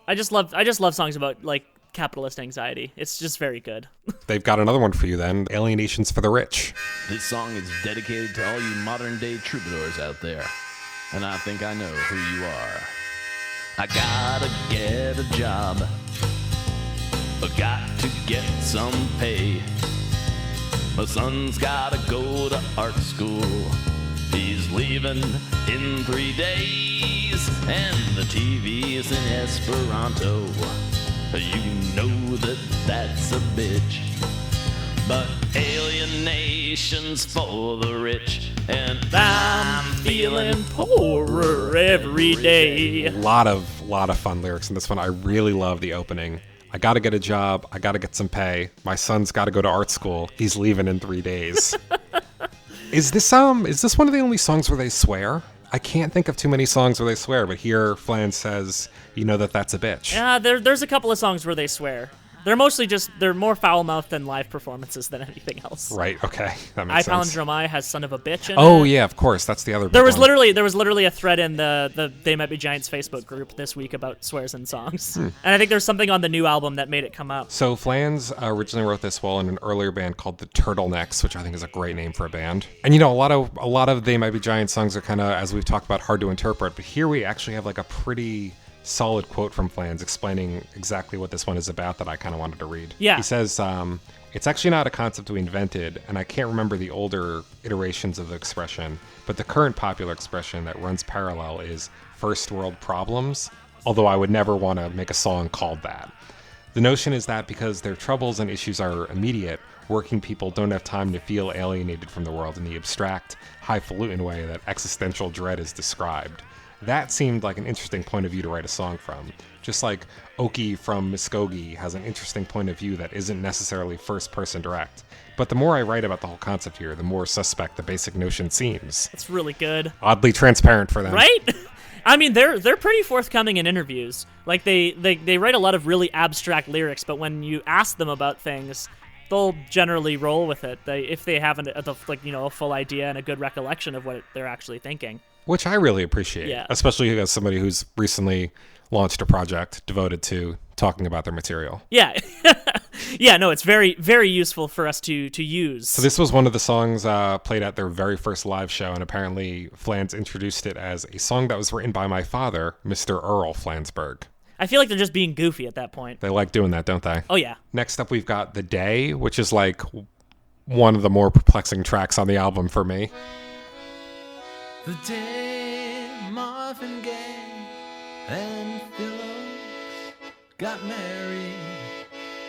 I just love songs about like capitalist anxiety. It's just very good. They've got another one for you then, Alienations for the Rich. This song is dedicated to all you modern-day troubadours out there, and I think I know who you are. I gotta get a job, but got to get some pay. My son's gotta go to art school. He's leaving in 3 days, and the TV is in Esperanto. You know that that's a bitch, but alienation's for the rich, and I'm feeling poorer every day. A lot of fun lyrics in this one. I really love the opening. I gotta get a job. I gotta get some pay. My son's gotta go to art school. He's leaving in 3 days. Is this one of the only songs where they swear? I can't think of too many songs where they swear, but here Flan says, you know that's a bitch. Yeah, there's a couple of songs where they swear. They're mostly they're more foul-mouthed than live performances than anything else. Right, okay. That I makes sense. Palindrome I has Son of a Bitch in it. Oh, yeah, of course. That's the other big There was one. literally a thread in the They Might Be Giants Facebook group this week about swears in songs. And I think there's something on the new album that made it come up. So Flans originally wrote this while in an earlier band called the Turtlenecks, which I think is a great name for a band. And you know, a lot of They Might Be Giants songs are kind of, as we've talked about, hard to interpret, but here we actually have like a pretty solid quote from Flans explaining exactly what this one is about that I kind of wanted to read. Yeah. He says, it's actually not a concept we invented, and I can't remember the older iterations of the expression, but the current popular expression that runs parallel is first world problems, although I would never want to make a song called that. The notion is that because their troubles and issues are immediate, working people don't have time to feel alienated from the world in the abstract, highfalutin way that existential dread is described. that seemed like an interesting point of view to write a song from. Just like Oki from Muskogee has an interesting point of view that isn't necessarily first-person direct. But the more I write about the whole concept here, the more suspect the basic notion seems. It's really good. Oddly transparent for them. Right? I mean, they're pretty forthcoming in interviews. Like, they write a lot of really abstract lyrics, but when you ask them about things, they'll generally roll with it. If they have a full idea and a good recollection of what they're actually thinking. Which I really appreciate, Yeah. especially as somebody who's recently launched a project devoted to talking about their material. Yeah. Yeah, no, it's very, very useful for us to use. So this was one of the songs played at their very first live show, and apparently Flans introduced it as a song that was written by my father, Mr. Earl Flansburgh. I feel like they're just being goofy at that point. They like doing that, don't they? Oh, yeah. Next up, we've got The Day, which is like one of the more perplexing tracks on the album for me. The day Marvin Gaye and Phillips got married,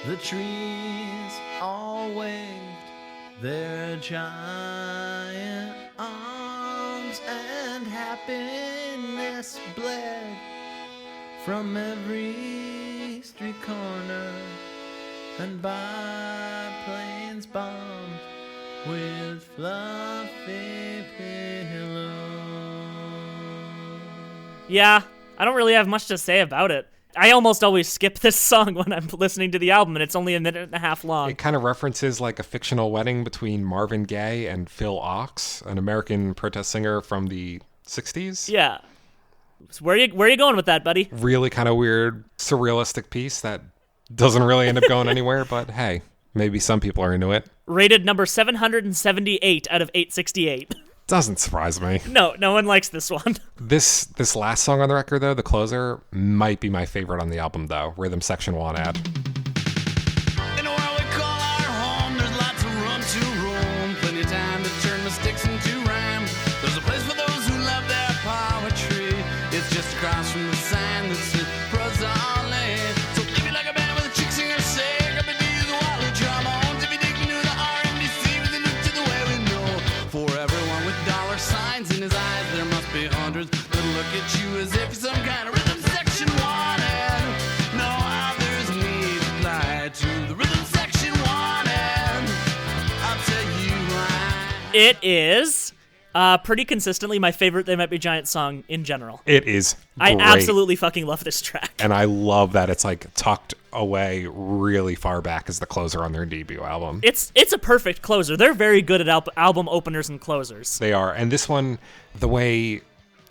the trees all waved their giant arms, and happiness bled from every street corner, and biplanes bombed with fluffy pillows. Yeah, I don't really have much to say about it. I almost always skip this song when I'm listening to the album, and it's only a minute and a half long. It kind of references like a fictional wedding between Marvin Gaye and Phil Ochs, an American protest singer from the 60s. Yeah. So where are you going with that, buddy? Really kind of weird, surrealistic piece that doesn't really end up going anywhere, but hey, maybe some people are into it. Rated number 778 out of 868. Doesn't surprise me. No one likes this one. This last song on the record, though, the closer, might be my favorite on the album, though. Rhythm Section 1 ad. In a world we call our home, there's lots of room to roam. Plenty of time to turn mistakes into rhyme. There's a place for those who love their poetry. It's just across from the sign that says prose only. So if you like a band with a chick singer, say, grab a D's while the drum on. If you dig me to the R&DC with a look to the way we know. For everyone with dollar signs in his eyes, there must be hundreds that look at you as if you're some kind of rhythm section wanted. No others need apply to the rhythm section wanted. I'll tell you why. It is pretty consistently my favorite They Might Be Giant song in general. It is I great. absolutely fucking love this track. And I love that it's like tucked away really far back as the closer on their debut album. It's a perfect closer. They're very good at album openers and closers. They are. And this one, the way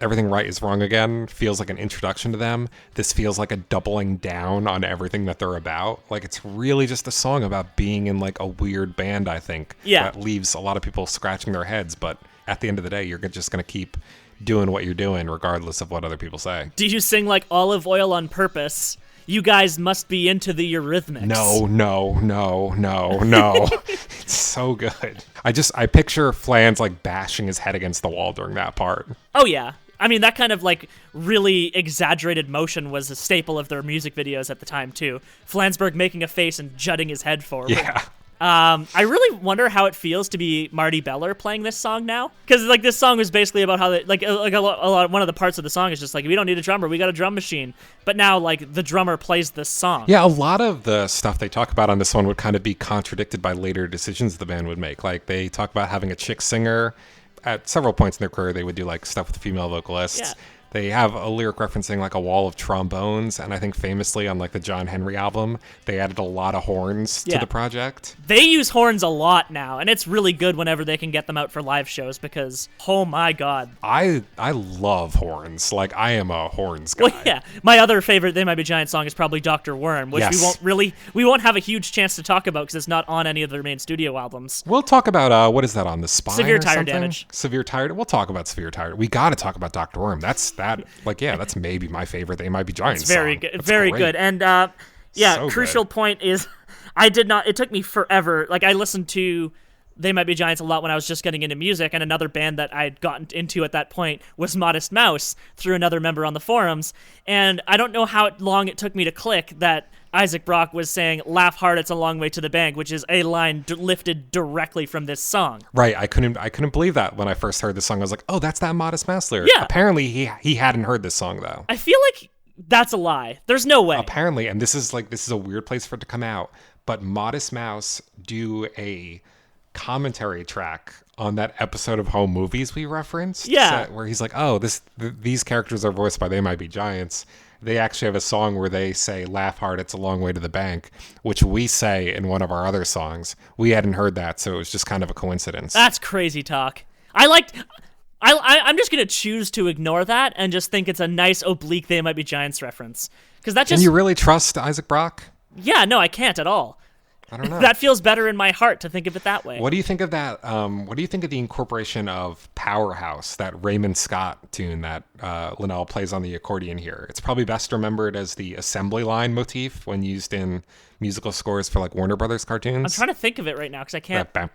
Everything Right Is Wrong Again feels like an introduction to them. This feels like a doubling down on everything that they're about. Like, it's really just a song about being in like a weird band, I think. Yeah. That leaves a lot of people scratching their heads. But at the end of the day, you're just going to keep doing what you're doing regardless of what other people say. Do you sing like Olive Oil on Purpose? You guys must be into the Eurythmics. No. It's so good. I picture Flans like bashing his head against the wall during that part. Oh, yeah. I mean, that kind of like really exaggerated motion was a staple of their music videos at the time, too. Flansburgh making a face and jutting his head forward. Yeah. I really wonder how it feels to be Marty Beller playing this song now, because like this song was basically about how one of the parts of the song is just like, we don't need a drummer, we got a drum machine. But now like the drummer plays this song. Yeah, a lot of the stuff they talk about on this one would kind of be contradicted by later decisions the band would make. Like they talk about having a chick singer. At several points in their career, they would do like stuff with female vocalists. Yeah. They have a lyric referencing like a wall of trombones, and I think famously on like the John Henry album, they added a lot of horns to the project. They use horns a lot now, and it's really good whenever they can get them out for live shows because, oh my god. I love horns. Like, I am a horns guy. Well, yeah. My other favorite They Might Be Giant song is probably Dr. Worm, which Yes. we won't have a huge chance to talk about because it's not on any of their main studio albums. We'll talk about, what is that on the spine? Severe or tire something? damage. Severe tire. We'll talk about severe tire. We got to talk about Dr. Worm. That's maybe my favorite They Might Be Giant It's very song. good. That's Very great. good. And So crucial good. point is it took me forever. Like I listened to They Might Be Giants a lot when I was just getting into music, and another band that I'd gotten into at that point was Modest Mouse through another member on the forums. And I don't know how long it took me to click that Isaac Brock was saying, laugh hard, it's a long way to the bank, which is a line lifted directly from this song. Right. I couldn't believe that when I first heard this song. I was like, oh, that's that Modest Mouse lyric. Yeah. Apparently he hadn't heard this song though. I feel like that's a lie. There's no way. Apparently, and this is a weird place for it to come out, but Modest Mouse do a commentary track on that episode of Home Movies we referenced. Yeah. Where he's like, oh, these characters are voiced by They Might Be Giants. They actually have a song where they say, laugh hard, it's a long way to the bank, which we say in one of our other songs. We hadn't heard that, so it was just kind of a coincidence. That's crazy talk. I'm just going to choose to ignore that and just think it's a nice oblique They Might Be Giants reference. Because that just... Can you really trust Isaac Brock? Yeah, no, I can't at all. I don't know. That feels better in my heart to think of it that way. What do you think of that? What do you think of the incorporation of Powerhouse, that Raymond Scott tune that Linnell plays on the accordion here? It's probably best remembered as the assembly line motif when used in musical scores for like Warner Brothers cartoons. I'm trying to think of it right now because I can't. Right.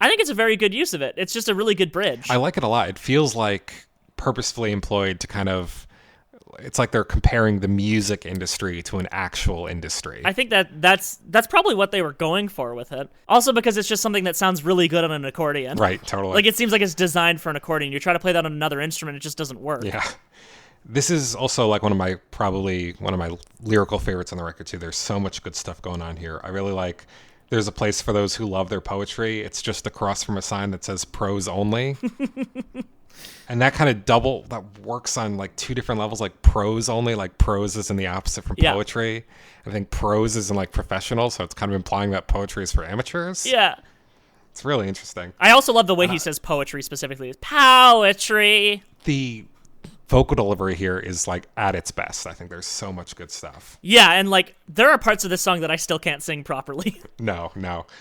I think it's a very good use of it. It's just a really good bridge. I like it a lot. It feels like purposefully employed to kind of... It's like they're comparing the music industry to an actual industry. I think that's probably what they were going for with it. Also because it's just something that sounds really good on an accordion. Right, totally. Like it seems like it's designed for an accordion. You try to play that on another instrument, it just doesn't work. Yeah. This is also like one of my lyrical favorites on the record too. There's so much good stuff going on here. I really like There's a Place for Those Who Love Their Poetry. It's just across from a sign that says prose only. And that kind of that works on like two different levels, like prose only, like prose is in the opposite from poetry. I think prose is in like professional, so it's kind of implying that poetry is for amateurs. Yeah. It's really interesting. I also love the way he says poetry specifically. It's poetry. The vocal delivery here is like at its best. I think there's so much good stuff. Yeah, and like there are parts of this song that I still can't sing properly. No.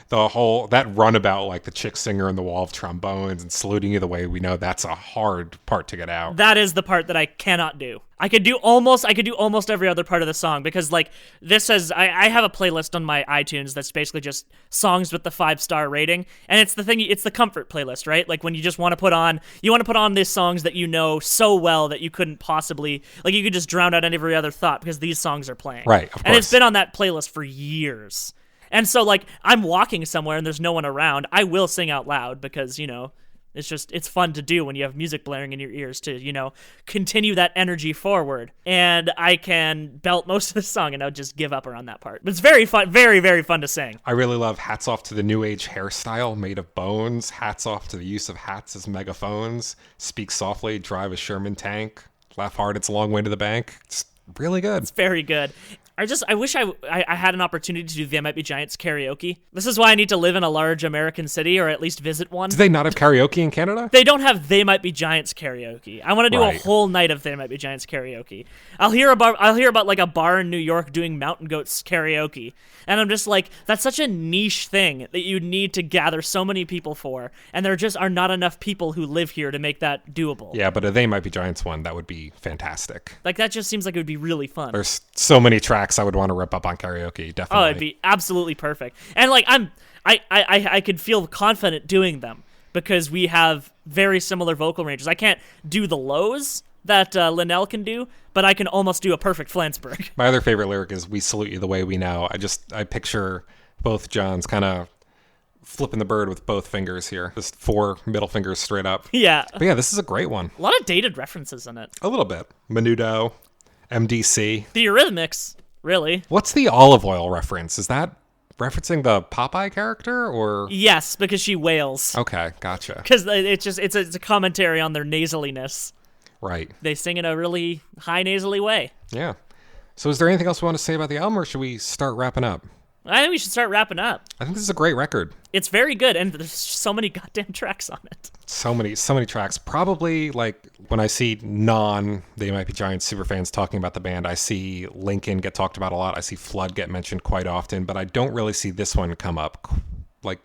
That runabout, like the chick singer and the wall of trombones and saluting you the way we know, that's a hard part to get out. That is the part that I cannot do. I could do almost every other part of the song because like this says I have a playlist on my iTunes that's basically just songs with the 5-star rating, and it's the comfort playlist, right? Like when you just want to put on these songs that you know so well that you couldn't possibly, like you could just drown out every other thought because these songs are playing. Right, of course. And it's been on that playlist for years. And so like I'm walking somewhere and there's no one around, I will sing out loud because, you know, it's fun to do when you have music blaring in your ears to, you know, continue that energy forward. And I can belt most of the song and I'll just give up around that part. But it's very fun, very, very fun to sing. I really love Hats Off to the New Age hairstyle made of bones. Hats off to the use of hats as megaphones. Speak softly, drive a Sherman tank. Laugh hard, it's a long way to the bank. It's really good. It's very good. I wish I had an opportunity to do They Might Be Giants karaoke. This is why I need to live in a large American city or at least visit one. Do they not have karaoke in Canada? They don't have They Might Be Giants karaoke. I want to do a whole night of They Might Be Giants karaoke. I'll hear about like a bar in New York doing Mountain Goats karaoke. And I'm just like, that's such a niche thing that you need to gather so many people for. And there just are not enough people who live here to make that doable. Yeah, but a They Might Be Giants one, that would be fantastic. Like that just seems like it would be really fun. There's so many tracks I would want to rip up on karaoke, definitely. Oh, it'd be absolutely perfect. And like I could feel confident doing them because we have very similar vocal ranges. I can't do the lows that Linnell can do, but I can almost do a perfect Flansburgh. My other favorite lyric is "We salute you the way we know." I picture both Johns kind of flipping the bird with both fingers here, just 4 middle fingers straight up. Yeah. But yeah, this is a great one. A lot of dated references in it. A little bit. Menudo, MDC. The Eurythmics. Really? What's the olive oil reference? Is that referencing the Popeye character or? Yes, because she wails. Okay, gotcha. Because it's a commentary on their nasaliness. Right. They sing in a really high nasally way. Yeah. So is there anything else we want to say about the album, or should we start wrapping up? I think we should start wrapping up. I think this is a great record. It's very good, and there's so many goddamn tracks on it. So many tracks. Probably, like, when I see They Might Be Giants superfans talking about the band, I see Lincoln get talked about a lot. I see Flood get mentioned quite often, but I don't really see this one come up, like,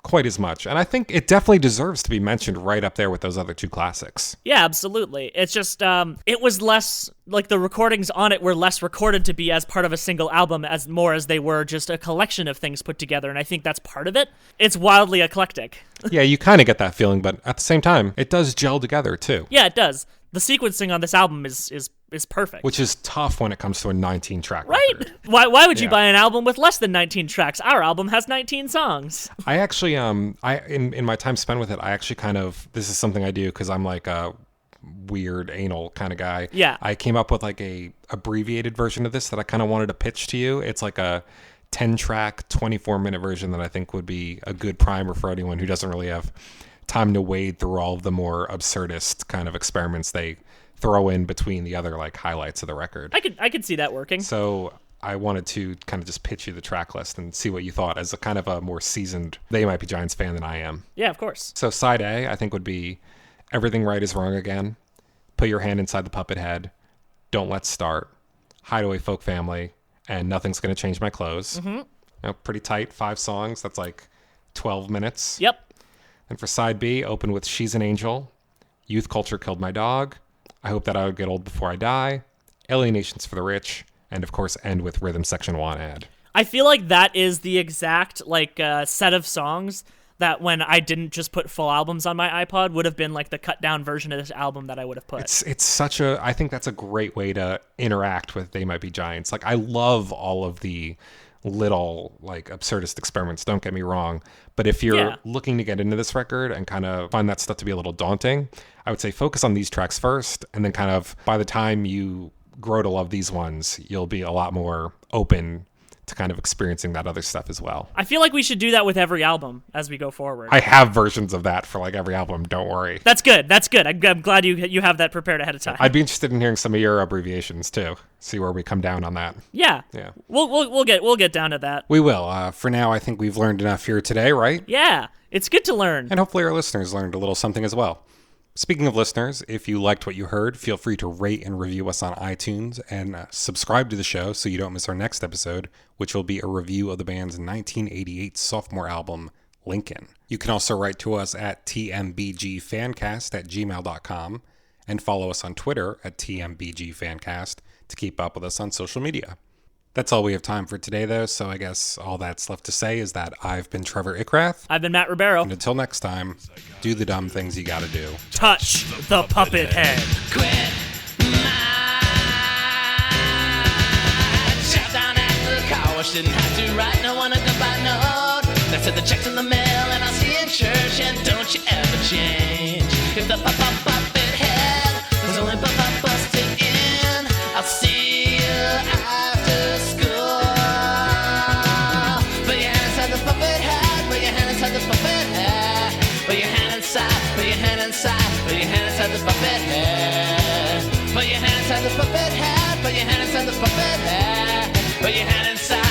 quite as much. And I think it definitely deserves to be mentioned right up there with those other two classics. Yeah, absolutely. It's just, it was less, like the recordings on it were less recorded to be as part of a single album as more as they were just a collection of things put together. And I think that's part of it. It's wildly eclectic. Yeah, you kind of get that feeling, but at the same time, it does gel together too. Yeah, it does. The sequencing on this album is is perfect. Which is tough when it comes to a 19-track right? record. Why would you Yeah. buy an album with less than 19 tracks? Our album has 19 songs. I actually, in my time spent with it, I actually kind of, this is something I do because I'm like a weird anal kind of guy. Yeah. I came up with like a abbreviated version of this that I kind of wanted to pitch to you. It's like a 10-track, 24-minute version that I think would be a good primer for anyone who doesn't really have time to wade through all of the more absurdist kind of experiments they throw in between the other like highlights of the record. I could see that working. So I wanted to kind of just pitch you the track list and see what you thought as a kind of a more seasoned They Might Be Giants fan than I am. Yeah, of course. So side A, I think would be Everything Right Is Wrong Again, Put Your Hand Inside the Puppet Head, Don't Let's Start, Hideaway Folk Family, and Nothing's Gonna Change My Clothes. Mm-hmm. You know, pretty tight, 5 songs. That's like 12 minutes. Yep. And for side B, open with She's an Angel, Youth Culture Killed My Dog, I Hope That I Would Get Old Before I Die, Alienation's for the Rich, and of course end with Rhythm Section 1 Ad. I feel like that is the exact set of songs that when I didn't just put full albums on my iPod would have been like the cut down version of this album that I would have put. It's such a, I think that's a great way to interact with They Might Be Giants. Like I love all of the little like absurdist experiments, don't get me wrong, but if you're looking to get into this record and kind of find that stuff to be a little daunting, I would say focus on these tracks first, and then kind of by the time you grow to love these ones, you'll be a lot more open to kind of experiencing that other stuff as well. I feel like we should do that with every album as we go forward. I have versions of that for like every album, don't worry. That's good. I'm glad you have that prepared ahead of time. I'd be interested in hearing some of your abbreviations too. See where we come down on that. Yeah. We'll get down to that. We will. For now, I think we've learned enough here today, right? Yeah. It's good to learn. And hopefully our listeners learned a little something as well. Speaking of listeners, if you liked what you heard, feel free to rate and review us on iTunes and subscribe to the show so you don't miss our next episode, which will be a review of the band's 1988 sophomore album, Lincoln. You can also write to us at tmbgfancast@gmail.com and follow us on Twitter at tmbgfancast to keep up with us on social media. That's all we have time for today, though, so I guess all that's left to say is that I've been Trevor Ickrath. I've been Matt Ribeiro. And until next time, do the dumb things you gotta do. Touch the puppet head. Quit my shut down at the car wash. Didn't have to write no one a goodbye note. They said the check's in the mail and I'll see you in church. And don't you ever change. If the puppet head was only busted in, I'll see you after school. Put your hand inside the puppet head. Put your hand inside the puppet head. Put your hand inside. Put your hand inside. Put your hand inside the puppet head. Put your hand inside the puppet head. Put your hand inside the puppet head. Put your hand inside.